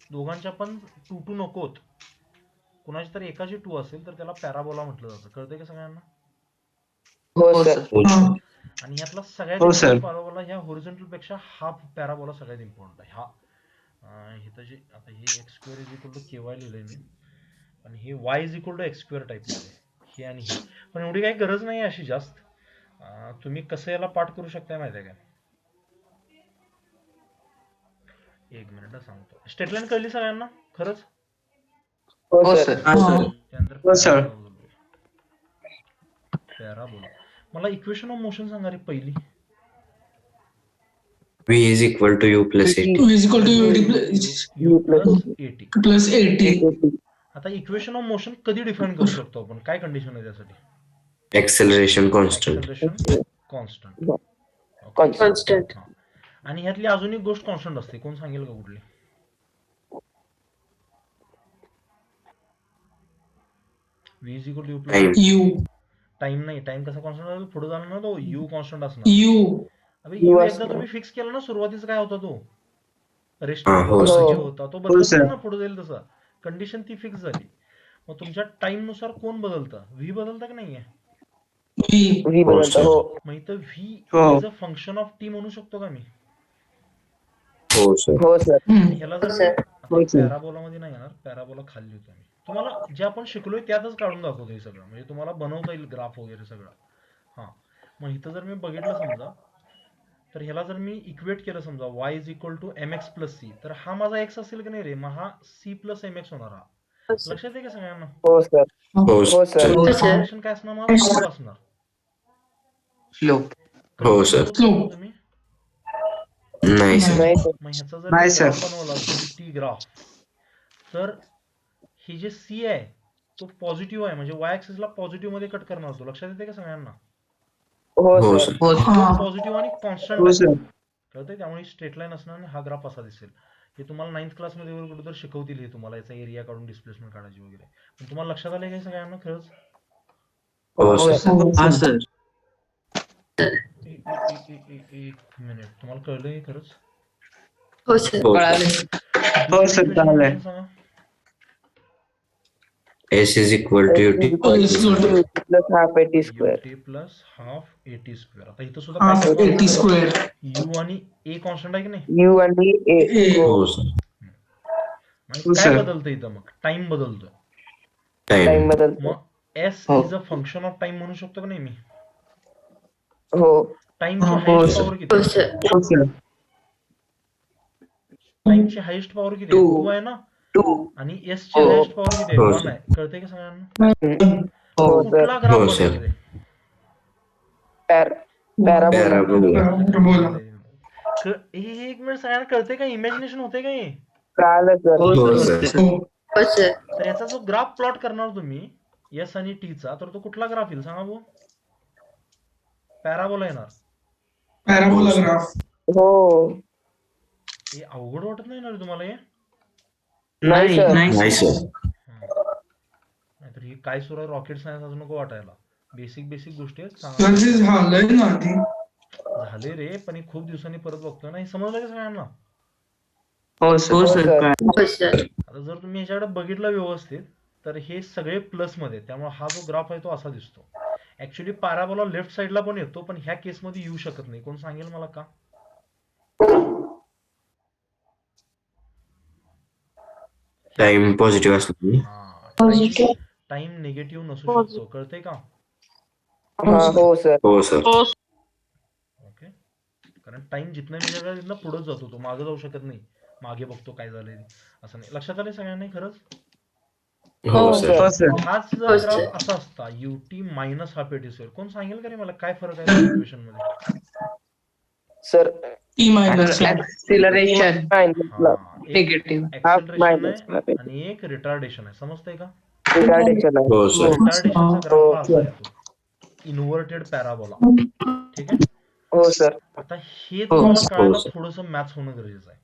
दोघांच्या पण 2 नकोत, कुणाची तरी एकाची 2 असेल तर त्याला पॅराबोला म्हटलं जातं. कळतंय का सगळ्यांना? हो सर. हो हा. सर. आणि ह्यातला सगळ्यात हो, सर. इम्पॉर्टंट पॅराबोला ह्या हॉरिझॉन्टल पेक्षा हा पॅराबोला सगळ्यात इम्पॉर्टंट आहे. हा इथं जे आता हे x² = KY लिहिलंय मी, आणि हे y = x² टाईप मध्ये, हे आणि हे. पण एवढी काही गरज नाही अशी जास्त. तुम्ही कसं याला पाठ करू शकता माहिती आहे का? एक मिनिट सांगतो. स्टेटलाईन कळली सगळ्यांना खरंच? हो सर. हा. त्यानंतर हो, सर. पॅराबोला. मला इक्वेशन ऑफ मोशन सांगा रे पहिली. V = U + AT. 2 is equal to U plus AT. plus 80. आता इक्वेशन ऑफ मोशन कधी डिफाइन करू शकतो आपण? काय कंडिशन आहे त्यासाठी? Acceleration constant. Acceleration constant. Constant. हा. आणि ह्यातली अजून एक गोष्ट कॉन्स्टंट असते. कोण सांगेल का कुठली? V = U Time. plus U. Time नाही. टाइम कसा कॉन्स्टंट आहे? पुढे झाला ना तो U कॉन्स्टंट असणार. U. अबे U U एकदा असणार. तुम्ही फिक्स केला ना, सुरुवातीचा काय होता तो? रेस्ट हा, हो, सर. होता तो हो, बदलत सर. नाही ना पुढे जाईल तसा. कंडिशन ती फिक्स झाली. मग तुमच्या टाइम नुसार कोण बदलतं? V बदलतं की नाहीये? V. व्ही बदलतं. हो. मग इथं V हो. Is a function of T म्हणू शकतो का मी? हो सर. हो सर. हम्म. ह्याला हो, जर सर. हो, सर. पॅराबोला मध्ये नाही येणार, पॅराबोला खाली होतो मी. तुम्हाला जे आपण शिकलोय त्यातच काढून दाखवतो हे सगळं, म्हणजे तुम्हाला बनवता येईल ग्राफ वगैरे सगळं. हा, मग इथं जर मी बघितलं समजा, तर ह्याला जर मी इक्वेट केलं समजा y = mx + c, तर हा माझा x असेल की नाही रे? मग हा c + mx होणार. हा हो, सर. लक्षात आहे का सगळ्यांना? हो सर. हो हो सर. सर. हो, सर. Acceleration काय असणार? माझा slope असणार. स्लोप. हो, सर. Slope तुम्ही नाही सर. नाही सर. मग ह्याचा जर नाही, मी सर. ग्राफ बनवला टी ग्राफ, तर ही जे C आहे तो पॉझिटिव्ह आहे, म्हणजे y ऍक्सिस ला पॉझिटिव्ह मध्ये कट करणार होतो. लक्षात येते का सगळ्यांना? हो हो सर. सर. हा. पॉझिटिव्ह आणि कॉन्स्टंट हो आहे. सर. कळतंय? त्यामुळे स्ट्रेट लाईन असणार आणि हा ग्राफ असा दिसेल. हे तुम्हाला 9th क्लासमध्ये वगैरे कुठेतरी शिकवतील, हे तुम्हाला याचा एरिया काढून डिस्प्लेसमेंट काढायची वगैरे. पण तुम्हाला लक्षात आलंय का सगळ्यांना खरंच? हो हो सर. सर. हा सर. एक मिनिट, तुम्हाला कळलंय हे खरंच? हो सर. हो कळाले. हो सर, कळालंय. Equation सांगा. S = UT. Plus half AT square. UT + ½ AT². आता इथं सुद्धा Half काय AT square. U आणि A कॉन्स्टंट आहे की नाही? यू आणि ए. हो. हो सर. आणि हो, काय सर. बदलतं इथं? मग टाइम बदलतोय. Time time. बदलतो. मग S हो. Is a function of time म्हणू शकतो की नाही मी? हो टाइमची हो, हायेस्ट sir. पॉवर किती हो आहे? सर. हो सर. टाइमची हायेस्ट पॉवर किती आहे? Two. 2 आहे ना? 2. आणि एस ची हो. हायेस्ट पॉवर किती आहे? हो, 1 sir. आहे. कळतंय का सगळ्यांना? हो सर. कुठला ग्राफ हो, बनवतो sir. ते? पॅराबोला. पॅराबोला. हे एक मिनिट सगळ्यांना कळतंय का? इमॅजिनेशन होते का हे? कळालं सर. हो हो, सर. sir. हो हो सर. तर याचा जो ग्राफ प्लॉट करणार तुम्ही एस आणि टी चा, तर तो कुठला ग्राफ येईल सांगा भाऊ? पॅराबोला येणार. Parabola graph. हो. हे अवघड वाटत नाही ना रे तुम्हाला हे? नाही सर. नाही सर. नाहीतर ही काय सुरू आहे रॉकेट सायन्स असं नको वाटायला. बेसिक गोष्टी आहेत सर सांगा. जे झालंय ना आधी झाले रे, पण हे खूप दिवसांनी परत बघतोय ना. हे समजलं का सगळ्यांना? हो सर. हो सर. हो सर. आता जर तुम्ही ह्याच्याकडे बघितलं व्यवस्थित तर हे सगळे प्लस मध्ये आहेत. त्यामुळे हा जो ग्राफ आहे तो असा दिसतो. ऍक्च्युली पॅराबोला लेफ्ट साइडला पण येतो, पण ह्या केसमध्ये येऊ शकत नाही. कोण सांगेल मला का? टाइम पॉझिटिव्ह असतो. टाइम निगेटिव्ह नसू शकतो. कळतंय का? हो सर. हो सर. ओके. कारण टाइम जिथनं निघाला तिथनं पुढे जातो, तो मागे जाऊ शकत नाही. मागे बघतो काय झालंय असं नाही. लक्षात आलंय सगळ्यांना खरंच? हो सर. हो सर. हाच जर हो, ग्राफ sir. असा असता UT minus half eighty square, कोण सांगेल का रे मला काय फरक आहे इक्वेशन मध्ये? Sir. T minus Acceleration. Negative. Half acceleration minus आहे आणि एक रिटार्डेशन आहे. समजतंय का? रिटार्डेशन आहे. हो सर. रिटार्डेशनचा ग्राफ हा असा येतो. Inverted parabola. ठीक आहे. हो सर. आता हे तुम्हाला कळायला sir. थोडंसं मॅथ्स होणं गरजेचं आहे.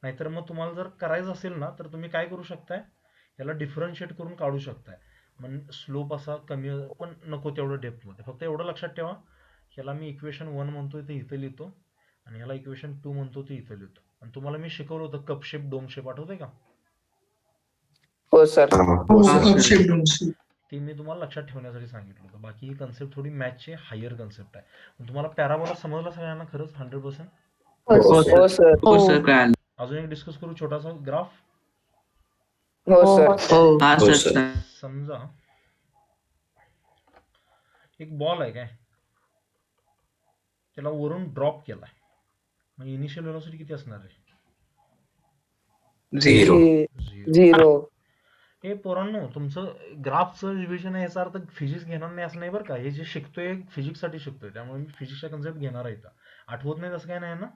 नाहीतर मग तुम्हाला जर करायचं असेल ना तर तुम्ही काय करू शकताय, याला डिफरन्शिएट करून काढू शकताय. मग स्लोप असा कमी, पण नको तेवढं डेप्थ मध्ये. फक्त एवढं लक्षात ठेवा, याला मी इक्वेशन 1 म्हणतोय ते इथं लिहितो आणि याला इक्वेशन 2 म्हणतो ते इथं लिहितो. आणि तुम्हाला मी शिकवलं होतं कप शेप, डोम शेप, आठवतंय का? हो सर. हो सर शेप दोनशे. ते मी तुम्हाला लक्षात ठेवण्यासाठी सांगितलं होतं. बाकी ही कन्सेप्ट थोडी मॅथची हायर कन्सेप्ट आहे. पण तुम्हाला पॅराबोला समजला सगळ्यांना खरंच 100%? हो हो सर. हो सर. हो सर. कळालं. अजून एक डिस्कस करू छोटासा ग्राफ. हो सर. हो हा हो, सर. sir. समजा एक बॉल आहे काय, त्याला वरून ड्रॉप केलाय. मग इनिशियल व्हेलॉसिटी किती असणार आहे? Zero. 0. हे पोरांनो, तुमचं ग्राफचं रिव्हिजन आहे याचा अर्थ फिजिक्स घेणार नाही असं नाही बरं का. हे जे शिकतोय फिजिक्स साठी शिकतोय, त्यामुळे मी फिजिक्सचा कन्सेप्ट घेणार आहे इथं. आठवत नाही तसं काय नाही ना?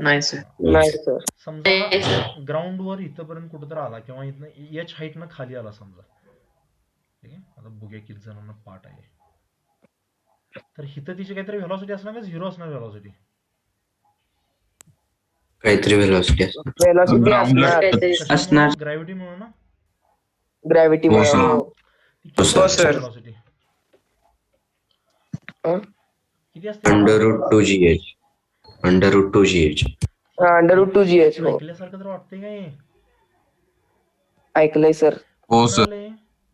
नाही सर. नाही सर. समजा ग्राउंड वर इथपर्यंत कुठेतरी आला किंवा इथनं एच हाईट न खाली आला समजा. ठीक आहे. आता बघूया किती जणांना पाठ आहे. तर इथं तिची काहीतरी व्हेलॉसिटी असणार का 0 असणार व्हेलॉसिटी? काहीतरी व्हेलॉसिटी वेलॉसिटी असणार. असणार. ग्रॅव्हिटी मुळे ना? ग्रॅव्हिटी हो, sir. हो, sir. व्हेलॉसिटी हं? किती असते? √2gh. √2gh. √2gh. हो ऐकल्यासारखं तर वाटतंय काय? ऐकलंय सर. हो sir.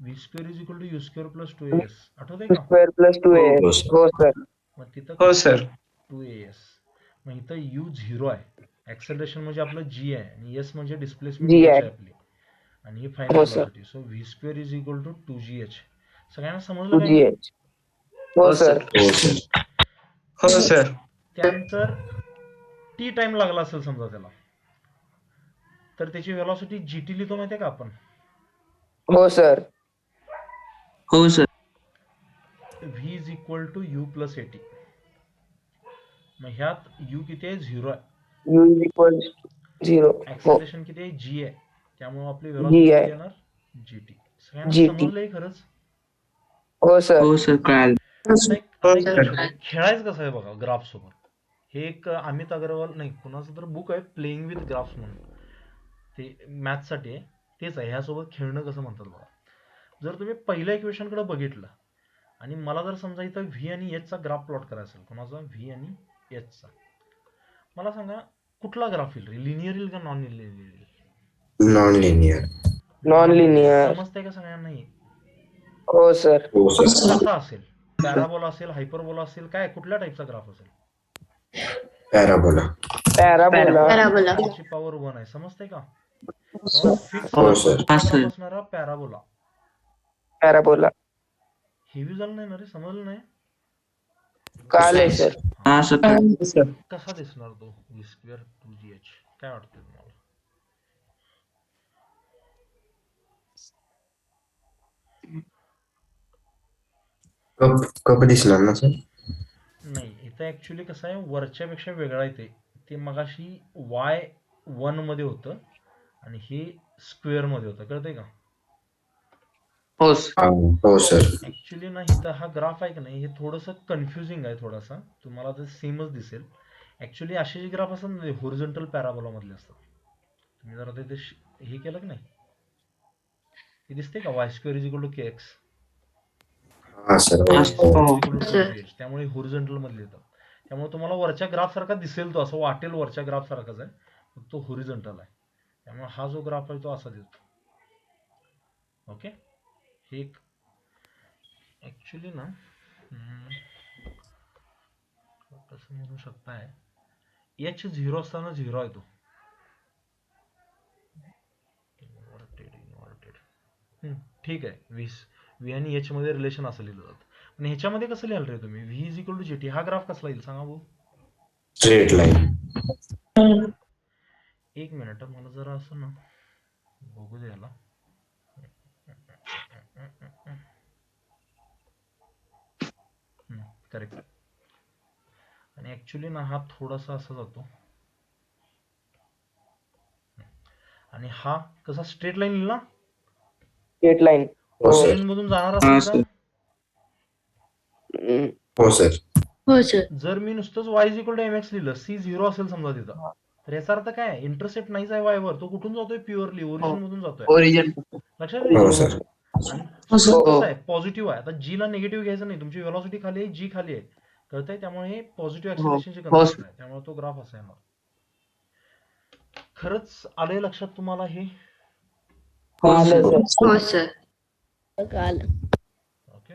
v square is equal to u square plus 2as. आठवतंय का? Square plus 2as. हो, sir. हो सर. मग तिथं हो सर. 2as. मग इथं u 0 आहे. ऍक्सेलरेशन म्हणजे आपलं g आहे आणि s म्हणजे डिस्प्लेसमेंट G h आहे. आहे आपली. आणि ही फायनल हो, sir. Velocity. So v square is equal to 2gh. सगळ्यांना समजलं काय? 2gh. हो हो सर. सर. हो सर. हो सर. त्यानंतर t टाइम लागला असेल समजा त्याला, तर त्याची व्हेलॉसिटी gt लिहितो माहितीये का आपण? हो सर. हो sir. v is equal to u plus at. मग ह्यात u किती आहे? 0 आहे. u is equal 0. हो ऍक्सेलरेशन किती आहे? g आहे. त्यामुळे आपली G व्हेलॉसिटी आहे. किती येणार? gt. सगळ्यांना GT. समजलंय खरंच? हो सर. हो सर. कळालं. आता एक हो, लक्ष sir. द्या. खेळायचं कसं आहे बघा ग्राफ सोबत. हे एक अमित अग्रवाल नाही कुणाचं तर बुक आहे, प्लेइंग विथ ग्राफ्स म्हणून. ते मॅथ्स साठी आहे. तेच आहे. ह्यासोबत खेळणं कसं म्हणतात बघा. जर तुम्ही पहिल्या इक्वेशन कडे बघितलं आणि मला जर समजा इथं व्ही आणि एच चा ग्राफ प्लॉट करायचा असेल, कोणाचा? व्ही आणि एच चा, मला सांगा कुठला ग्राफ येईल? लिनियर येईल का नॉन लिनियर येईल? Non linear. Non linear. समजतंय का सगळ्यांना? हे हो सर. हो सर. कसा असेल? पॅराबोला असेल, हायपरबोला असेल, काय कुठल्या टाईपचा ग्राफ असेल? पॅराबोला. पॅराबोला. पॅराबोला. त्याची पॉवर 1 आहे. समजतंय का? फिक्स हो, sir. हा, sir. असणारा पॅराबोला. पॅराबोला. हेवी झालं नाही ना रे? समजलं नाही? कळालंय सर. हा सर. सर कसा दिसणार तो व्ही स्क्वेअर 2gh काय वाटतं तुम्हाला? कप दिसणार ना सर? नाही, इथं ऍक्च्युली कसं आहे, वरच्या पेक्षा वेगळा येते. ते मगाशी y1 मध्ये होतं आणि हे स्क्वेअर मध्ये होतं, कळतंय का? हो सर. हो सर. ऍक्च्युली ना इथं हा ग्राफ आहे की नाही, हे थोडंसं कन्फ्युजिंग आहे थोडासा. तुम्हाला तर सेमच दिसेल. ऍक्च्युली असे जे ग्राफ असतात ना, होरिझोंटल पॅराबोला मधले असतात. तुम्ही जरा ते हे केलं की नाही, हे दिसते का y square is equal to kx, हा सर. हा, हो. हो. त्यामुळे होरिझोंटल मध्ये येतात. त्यामुळे तुम्हाला वरच्या ग्राफ सारखा दिसेल, तो असं वाटेल वरच्या ग्राफ सारखाच आहे, फक्त तो होरिझोंटल आहे. त्यामुळे हा जो ग्राफ आहे तो असा दिसतो. ओके, हे एक ऍक्च्युली ना कसं म्हणू शकताय, h 0 असताना 0 आहे तो. ठीक आहे, v आणि h मध्ये रिलेशन असं लिहिलं जातं. पण ह्याच्यामध्ये कसं लिहाल रे तुम्ही, v is equal to gt, हा ग्राफ कसला येईल सांगा भाऊ? Straight line. एक मिनिट, मला जरा असं ना बघू द्यायला. करेक्ट. आणि ऍक्च्युली ना हा थोडासा असा जातो आणि हा कसा स्ट्रेट लाईन येईल ना, स्ट्रेट लाईन. हो सर. लाईन मधून जाणार हा, असेल सर. का? हो सर. हो सर. जर मी नुसतंच y is equal to mx लिहिलं, c 0 असेल समजा तिथं, तर याचा अर्थ काय, इंटरसेप्ट नाहीच आहे y वर, तो कुठून जातोय, प्युअरली ओरिजिन मधून जातोय. ओरिजिन. लक्षात हो येईल. सर. आणि हो सर. slope कसा आहे, पॉझिटिव्ह आहे. आता g ला निगेटिव्ह घ्यायचं नाही, तुमची व्हेलॉसिटी खाली आहे, g खाली आहे, कळतंय? त्यामुळे हे पॉझिटिव्ह ऍक्सिलरेशनची हो, कन्सेप्ट आहे, त्यामुळे तो ग्राफ असा येणार. खरंच आलंय लक्षात तुम्हाला हे? हो सर. हो सर. Okay,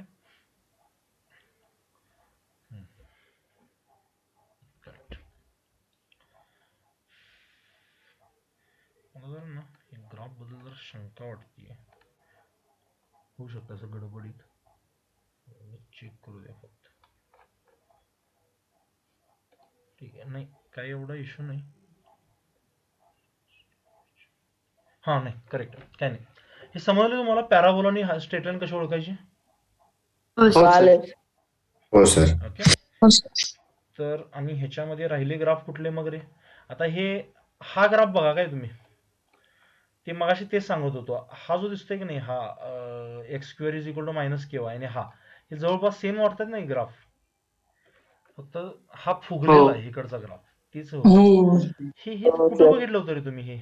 correct. मला जरा ना ग्राफ बद्दल जर शंका वाटते, होऊ शकतं असं गडबडीत. चेक करू द्या फक्त. ठीक आहे, नाही काही एवढा इश्यू नाही. हा नाही, करेक्ट, काय नाही. हे समजलं तुम्हाला, पॅराबोला आणि स्ट्रेट लाईन कशी ओळखायची? हो सर. हो सर. ओके. हो सर. तर आणि ह्याच्यामध्ये राहिले ग्राफ कुठले मग रे? आता हा ग्राफ बघा काय तुम्ही, ते मगाशी तेच सांगत होतो. हा जो दिसतोय की नाही, हा X square is equal to minus K Y, आणि हे जवळपास सेम वाटतात नाही ग्राफ, फक्त हा फुगलेला आहे इकडचा ग्राफ, तीच होतं. हो. हे कुठं बघितलं होतं रे तुम्ही? हे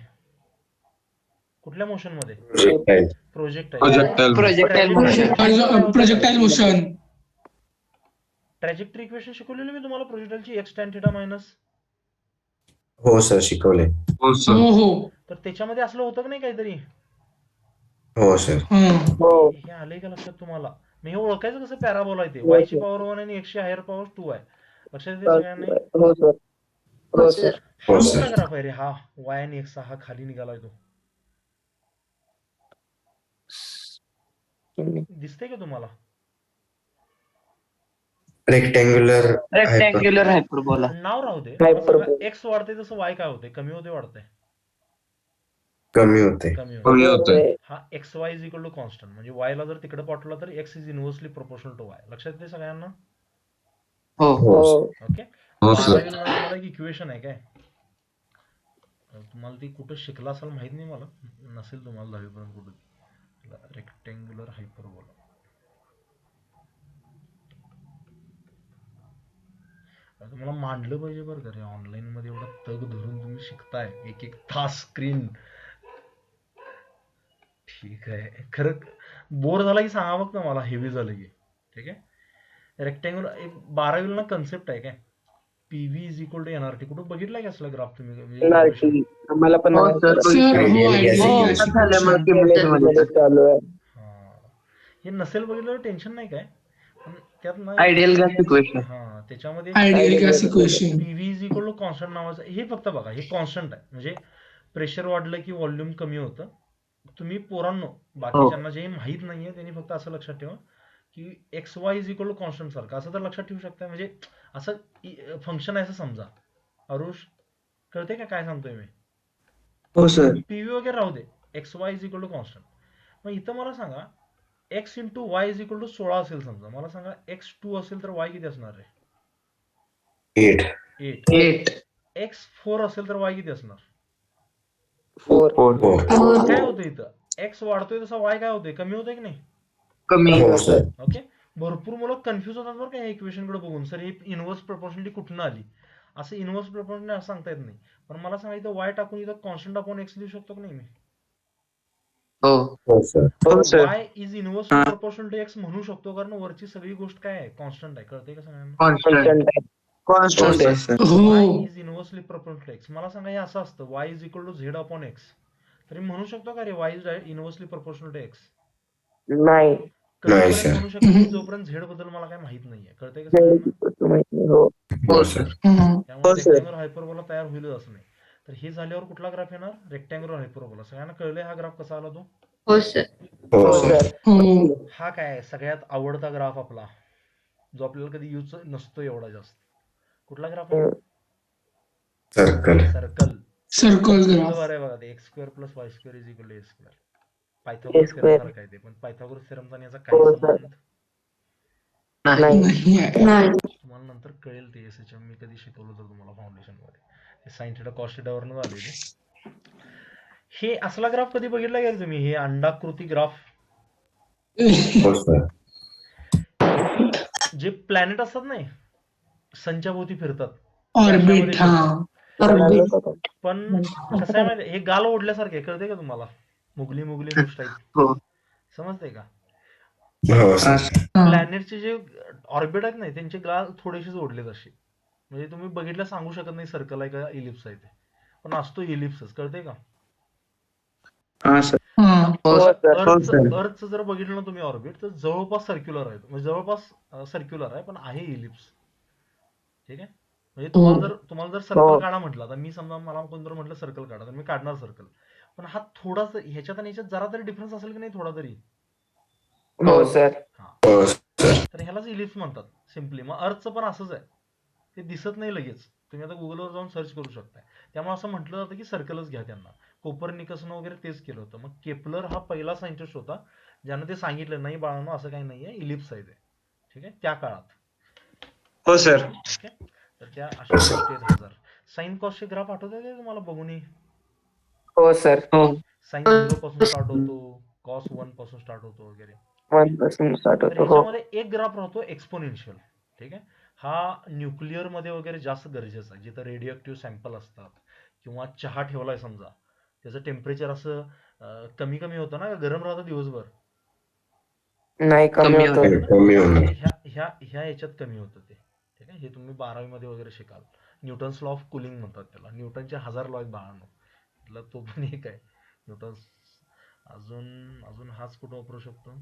कुठल्या मोशन मध्ये? Projectile. Projectile motion. Projectile motion. Trajectory equation शिकवलेली मी तुम्हाला, प्रोजेक्टाईलची एक्स टॅन थिटा मायनस. हो सर, शिकवले. हो सर. हो हो. तर त्याच्यामध्ये असलं होतं की नाही काहीतरी? हो सर. हे आलंय का लक्षात तुम्हाला? मी हे ओळखायचं कसं, पॅराबोला आहे ते, y ची पॉवर 1 आणि x ची हायर पॉवर 2 आहे. लक्षात येते सगळ्यांना? हो सर. हा हो कुठला सर. ग्राफ आहे रे, हा y आणि x हा खाली निघालाय तो, दिसतंय का तुम्हाला? Rectangular hyperbola. नाव राहू दे, जसं x वाढते तसं y काय होते, कमी होते वाढते? कमी होते. कमी होते. हा X Y is equal to constant, म्हणजे y ला जर तिकडे पाठवला तर x is inversely proportional to y. लक्षात येते सगळ्यांना? हो. ओके. हो सर. तुम्हाला एक इक्वेशन आहे काय, तुम्हाला ती कुठं शिकला असाल माहित नाही, मला नसेल तुम्हाला 10वी पर्यंत कुठं. रेक्टँग्युलर हायपरबोला, तुम्हाला मांडलं पाहिजे बरं का रे, ऑनलाईन मध्ये एवढा तग धरून तुम्ही शिकताय, एक तास स्क्रीन. ठीक आहे, खरं बोर झाला की सांगा बघ ना मला, हेवी झालं की. ठीक आहे. रेक्टँग्युलर एक 12वीला ना कन्सेप्ट आहे काय, PV is equal to NRT. कुठं बघितलाय का असला ग्राफ तुम्ही? आम्हाला पण सर हो Ideal आयडियल. हे नसेल बघितलं टेन्शन नाही काय, पण त्यात ना आयडियल गॅस इक्वेशन. त्याच्यामध्ये ideal gas equation. PV is equal to constant नावाचं हे फक्त बघा, हे कॉन्स्टंट आहे, म्हणजे प्रेशर वाढलं की व्हॉल्यूम कमी होतं. तुम्ही पोरांनो, बाकीच्यांना जे माहित नाहीये त्यांनी फक्त असं लक्षात ठेवा की X Y is equal to constant सारखं असं तर लक्षात ठेवू शकता. म्हणजे असं फंक्शन आहे असं समजा. अरुष कळते का काय सांगतोय मी? हो सर. पीव्ही वगैरे राहू दे, x Y is equal to constant. मग इथं मला सांगा x into y is equal to 16 असेल समजा. मला सांगा एक्स 2 असेल तर वाय किती असणार आहे? 8. 8. 8. एक्स 4 असेल तर वाय किती असणार? 4. 4 काय होतं इथं? एक्स वाढतोय तसा वाय काय होतोय? कमी होतोय की नाही? कमी. हो सर. ओके. भरपूर मुलं कन्फ्युज होतात बरं का या इक्वेशन कडे बघून. सर ही इनव्हर्स प्रपोर्शनली कुठून आली? असं इनव्हर्स प्रपोर्शनली असं सांगता येत नाही. पण मला सांगा इथं वाय टाकून इथं कॉन्स्टंट अपॉन एक्स लिहू शकतो की नाही मी? हो. हो सर. हो sir. Y is inversely proportional to X म्हणू शकतो कारण वरची सगळी गोष्ट काय आहे? कॉन्स्टंट आहे. कळतंय का सगळ्यांना? कॉन्स्टंट आहे सर. वाय हो is inversely proportional to x. मला सांगा हे असं असतं y is equal to z upon x. तरी म्हणू शकतो का रे y is inversely proportional to x? नाही कधीपर्यंत सर. म्हणू शकतो की जोपर्यंत झेड बद्दल मला काय माहित नाहीये. कळतंय का सगळ्यांना? हो हो सर. त्यामुळे हो, सर. रेक्टँग्युलर हायपरबोला तयार होईलच असं नाही. तर हे झाल्यावर कुठला ग्राफ येणार? Rectangular hyperbola. सगळ्यांना कळलंय हा ग्राफ कसा आला तो? हो सर हो सर. हो हा काय आहे? सगळ्यात आवडता ग्राफ आपला, जो आपल्याला कधी यूज नसतो एवढा जास्त. कुठला ग्राफ आहे? सर्कल. सर्कल. सर्कल कसलं ग्राफ बरं आहे बघा ते. X square plus Y square is equal to A square. Pythagoras theorem सारखं आहे ते. पण पायथागोरस थेरमचा आणि याचा काय हो, सर. संबंध? नाही. नाही आहे नाही तुम्हाला नंतर कळेल ते एसएचएम मी कधी शिकवलं तर तुम्हाला फाउंडेशन मध्ये. ते साइन थिटा कॉस थिटा वरनं आलेले. हे असला ग्राफ कधी बघितला का रे तुम्ही? हे अंडाकृती ग्राफ हो सर. जे प्लॅनेट असतात नाही सनच्या भोवती फिरतात. ऑर्बिट हा ऑर्बिट पण कसं आहे माहिती हे गाल ओढल्यासारखे कळते का तुम्हाला? मुगली मुगली मुश टाईप. हो. समजते का? हो सर. प्लॅनेटचे जे ऑर्बिट आहेत नाही त्यांचे गाल थोडेसेच ओढलेत असे. म्हणजे तुम्ही बघितलं सांगू शकत नाही सर्कल आहे का इलिप्स आहे ते. पण असतो इलिप्सच. कळते का? हा सर. हा हो सर. हो सर. अर्थचं जर बघितलं ना तुम्ही ऑर्बिट तर जवळपास सर्क्युलर आहे. म्हणजे जवळपास सर्क्युलर आहे पण आहे इलिप्स. ठीक आहे. म्हणजे तुम्हाला जर सर्कल काढा म्हटलं तर मी समजा मला कोणतरी म्हटलं सर्कल काढा तर मी काढणार सर्कल. पण हा थोडासा ह्याच्यात आणि ह्याच्यात जरा तरी डिफरन्स असेल की नाही थोडा तरी? हो सर हा. हो सर. तर ह्यालाच इलिप्स म्हणतात सिम्पली. मग अर्थचं पण असंच आहे. ते दिसत नाही लगेच. तुम्ही आता गुगलवर जाऊन सर्च करू शकता. त्यामुळे असं म्हटलं जातं की सर्कलच घ्या त्यांना. कोपर्निकसनं वगैरे तेच केलं होतं. मग केपलर हा पहिला सायंटिस्ट होता ज्यानं ते सांगितलं नाही बाळांनो असं काही नाहीये इलिप्स आहे ते. ठीक आहे. त्या काळात. हो सर. ठीक आहे. तर त्या अशा गोष्टी आहेत 1000. साइन कॉसचे ग्राफ आठवतात का तुम्हाला बघून? हो सर हो. साइन 0 पासून स्टार्ट होतो, कॉस 1 पासून स्टार्ट होतो वगैरे. 1 पासून स्टार्ट तर होतो हो ह्याच्यामध्ये एक ग्राफ राहतो एक्सपोनेन्शियल. ठीक आहे. हा न्यूक्लिअर मध्ये वगैरे जास्त गरजेचा आहे. जिथं रेडिओ ऍक्टिव्ह सॅम्पल असतात किंवा चहा ठेवलाय समजा त्याचं टेम्परेचर असं कमी कमी होतं ना, गरम राहतं दिवसभर? नाही कमी कमी होतो होतो. कमी होणार. ह्या ह्याच्यात कमी होतं ते. ठीक आहे. हे तुम्ही 12वी मध्ये वगैरे शिकाल. न्यूटन्स लॉ ऑफ कुलिंग म्हणतात त्याला. न्यूटनचे 1000 लॉ आहेत बाळांनो. म्हटलं तो पण एक आहे न्यूटन्स. अजून हाच कुठं वापरू शकतो?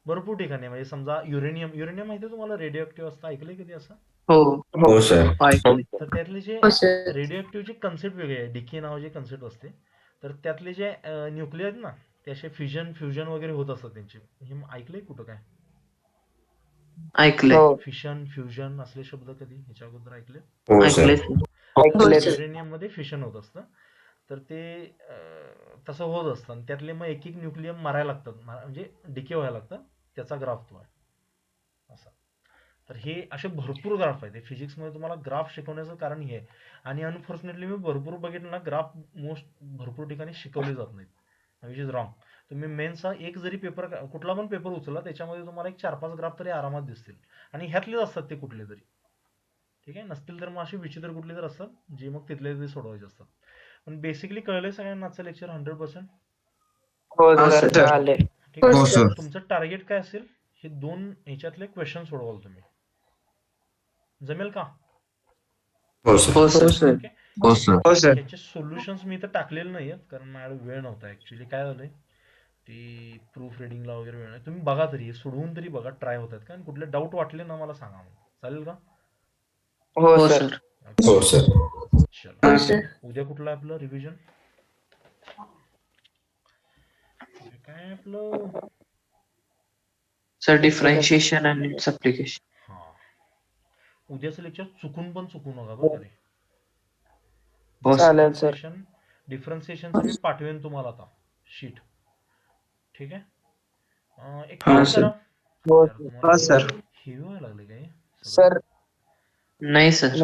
भरपूर ठिकाणी. म्हणजे समजा युरेनियम माहिती आहे तुम्हाला? रेडिओ ऍक्टिव्ह असतं. ऐकलंय कधी असं? हो. हो सर. ऐकलं. तर त्यातले जे हो सर रेडिओ ऍक्टिव्हची कन्सेप्ट वेगळी आहे. डिके नावाची कन्सेप्ट असते. तर त्यातले जे न्यूक्लियर आहेत ना ते असे फ्युजन वगैरे होत असतात त्यांचे. हे ऐकलंय कुठं काय? ऐकलंय. हो फिशन फ्युजन असले शब्द कधी ह्याच्या अगोदर ऐकले? हो सर. ऐकलंय सर. ऐकले सर. युरेनियम मध्ये फिशन होत असतं. तर ते तसं होत असतं आणि त्यातले मग एक न्यूक्लियम मारायला लागतात. म्हणजे डिके व्हायला लागतात. त्याचा ग्राफ तो आहे असा. तर हे असे भरपूर ग्राफ आहेत. फिजिक्समध्ये तुम्हाला ग्राफ शिकवण्याचं कारण हे आहे. आणि अनफॉर्च्युनेटली मी भरपूर बघितलं ना ग्राफ भरपूर ठिकाणी शिकवले जात नाहीत. Which is wrong. तुम्ही मेन्सचा एक जरी पेपर कुठला पण पेपर उचलला त्याच्यामध्ये तुम्हाला एक 4-5 ग्राफ तरी आरामात दिसतील. आणि ह्यातलेच असतात ते कुठले तरी. ठीक आहे. नसतील तर मग असे विचित्र कुठले तर असतात जे मग तिथले ते सोडवायचे असतात. पण बेसिकली कळलंय सगळ्यांना आजचं लेक्चर 100%? हो हा, सर सर. झाले ठीक आहे. हो सर. तुमचं टार्गेट काय असेल? हे 2 ह्याच्यातले क्वेश्चन सोडवाल तुम्ही. जमेल का? हो सर. हो सर. ठीक आहे. हो सर. हो सर. ह्याचे सोल्युशन्स मी इथं टाकलेले नाहीयेत कारण माझ्याकडे वेळ नव्हता. ऍक्च्युली काय झालंय ती प्रूफ रिडिंगला वगैरे वेळ नाही. तुम्ही बघा तरी सोडवून तरी बघा. ट्राय होतात का? आणि कुठले डाऊट वाटले ना मला सांगा. मग चालेल का? हो हो सर सर. हो सर. चला. हो सर उद्या कुठलं आहे आपलं रिव्हिजन? काय आपलं सर डिफरन्शिएशन आणि इट्स अप्लिकेशन. हा. उद्याचं लेक्चर चुकून पण चुकू नका बरं का रे. हो सर. चालेल सर. डिफरन्सिएशनचं मी पाठवेन तुम्हाला आता शीट. ठीक आहे. एक हा, काम सर. करा. हो यार, सर. तुम्हाला हा, सर. हेवी व्हायला लागले काय सगळं? सर नाही सर.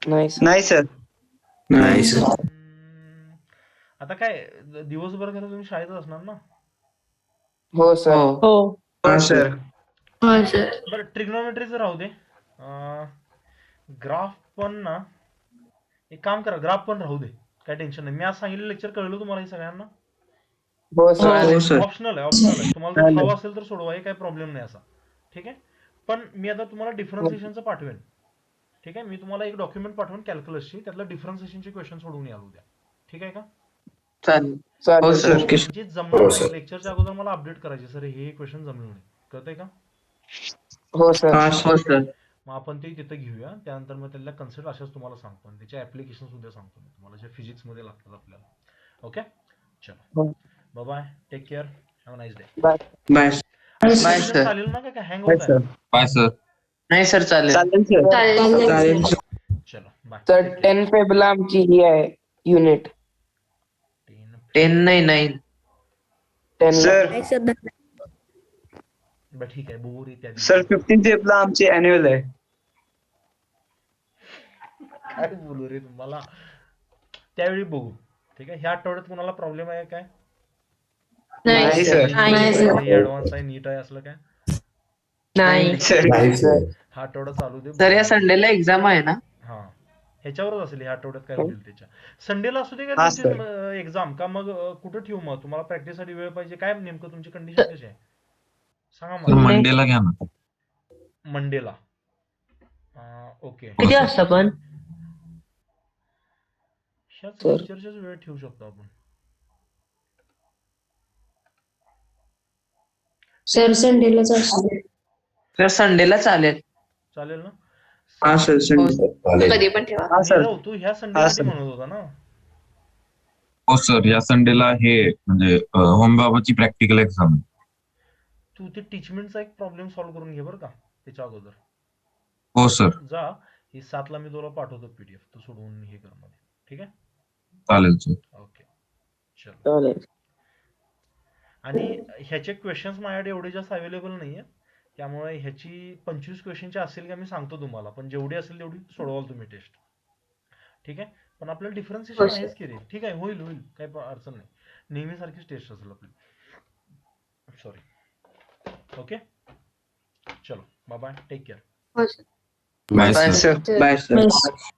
नाही सर. नाही सर. नाही सर. आता काय दिवसभर खरं तुम्ही शाळेत असणार ना? हो सर. हो. हो. हा सर. बरं ट्रिग्नोमेट्रीचं राहू दे. ग्राफ पण ना एक काम करा, ग्राफ पण राहू दे, काय टेन्शन नाही. मी आज सांगितलं लेक्चर कळलं तुम्हाला हे सगळ्यांना? हो सर. हो सर. ऑप्शनल आहे, ऑप्शनल आहे. तुम्हाला जर चालेल. हवं असेल तर सोडवा, हे काही प्रॉब्लेम नाही असा. ठीक आहे. पण मी आता तुम्हाला डिफरन्सिएशनचं पाठवेन. ठीक आहे. मी तुम्हाला एक डॉक्युमेंट पाठवेन कॅल्क्युलसची, त्यातलं डिफरन्सिएशनचे क्वेश्चन सोडवून याल उद्या. ठीक आहे का? चालेल. हो चालेल सर. ओके. जे जमणार हो, नाही सर. लेक्चरच्या अगोदर मला अपडेट करायचे, सर हे क्वेश्चन जमले नाही. कळतंय का? हो सर. हा हो सर. सर. मग आपण ते तिथं घेऊया. त्यानंतर मग त्याला कन्सेप्ट अशाच तुम्हाला सांगतो आणि त्याचे ऍप्लिकेशन सुद्धा सांगतो मी तुम्हाला, जे फिजिक्समध्ये लागतात आपल्याला. ओके, चलो हो. Bye bye, take care, have a nice day. Bye. Bye. Bye sir. चालेल ना? काय हँग बाय होत सर. आहे? Bye sir. नाही सर चालेल. चालेल सर. चालेल सर. चलो बाय. सर 10 फेबला आमची ही आहे युनिट. 10 नाही 9. 10 सर. बरं ठीक आहे, बघू रे त्या दिवशी. सर 15th एप्रिल आमची अॅन्युअल आहे. काय बोलू रे तुम्हाला, त्यावेळी बघू. ठीक आहे. ह्या आठवड्यात कुणाला प्रॉब्लेम आहे काय? नाही सर. ऍडव्हान्स आहे, नीट आहे, असलं काय? नाही सर. नाही सर. हा आठवडा चालू दे. सर या संडेला एक्झाम आहे ना? हा, ह्याच्यावरच असेल ह्या आठवड्यात काय होईल त्याच्या. संडेला असू दे का हा, तुमची एक्झाम? का मग कुठं ठेवू? मग तुम्हाला प्रॅक्टिससाठी वेळ पाहिजे काय? नेमकं तुमची कंडिशन कशी आहे सांगा सर मला. मंडेला घ्या ना. मंडेला. ओके. किती वाजता पण? ह्याच सर. लेक्चरच्याच वेळ ठेवू शकतो आपण. सर संडेलाच असतो. सर संडेला चालेल. चालेल ना? हा सर. हो. चालेल. कधी पण ठेवा. हा सर. नीरव, तू ह्या संडेसाठी सर. म्हणत होता ना? हो सर, या संडेला हे म्हणजे होमबाबाची प्रॅक्टिकल एक्झाम. तू ते टीचमेंटचा एक प्रॉब्लेम सॉल्व्ह करून घे बरं का त्याच्या अगोदर. हो सर. जा, ही 7ला मी तुला पाठवतो पीडीएफ, तू सोडवून हे कर मध्ये. ठीक आहे. चालेल सर. ओके, चलो. चालेल. आणि ह्याचे क्वेश्चन्स माझ्याकडे एवढे जास्त अवेलेबल नाहीये, त्यामुळे ह्याची 25 क्वेश्चनची असेल का मी सांगतो तुम्हाला, पण जेवढी असेल तेवढी सोडवाल तुम्ही टेस्ट. ठीक आहे. पण आपल्याला डिफरन्सिएशन आहेच की रे. ठीक आहे, होईल होईल, काही अडचण नाही. नेहमीसारखीच टेस्ट असेल आपली. सॉरी. ओके, चलो bye bye, take care. Bye bye sir. Sir. Bye sir.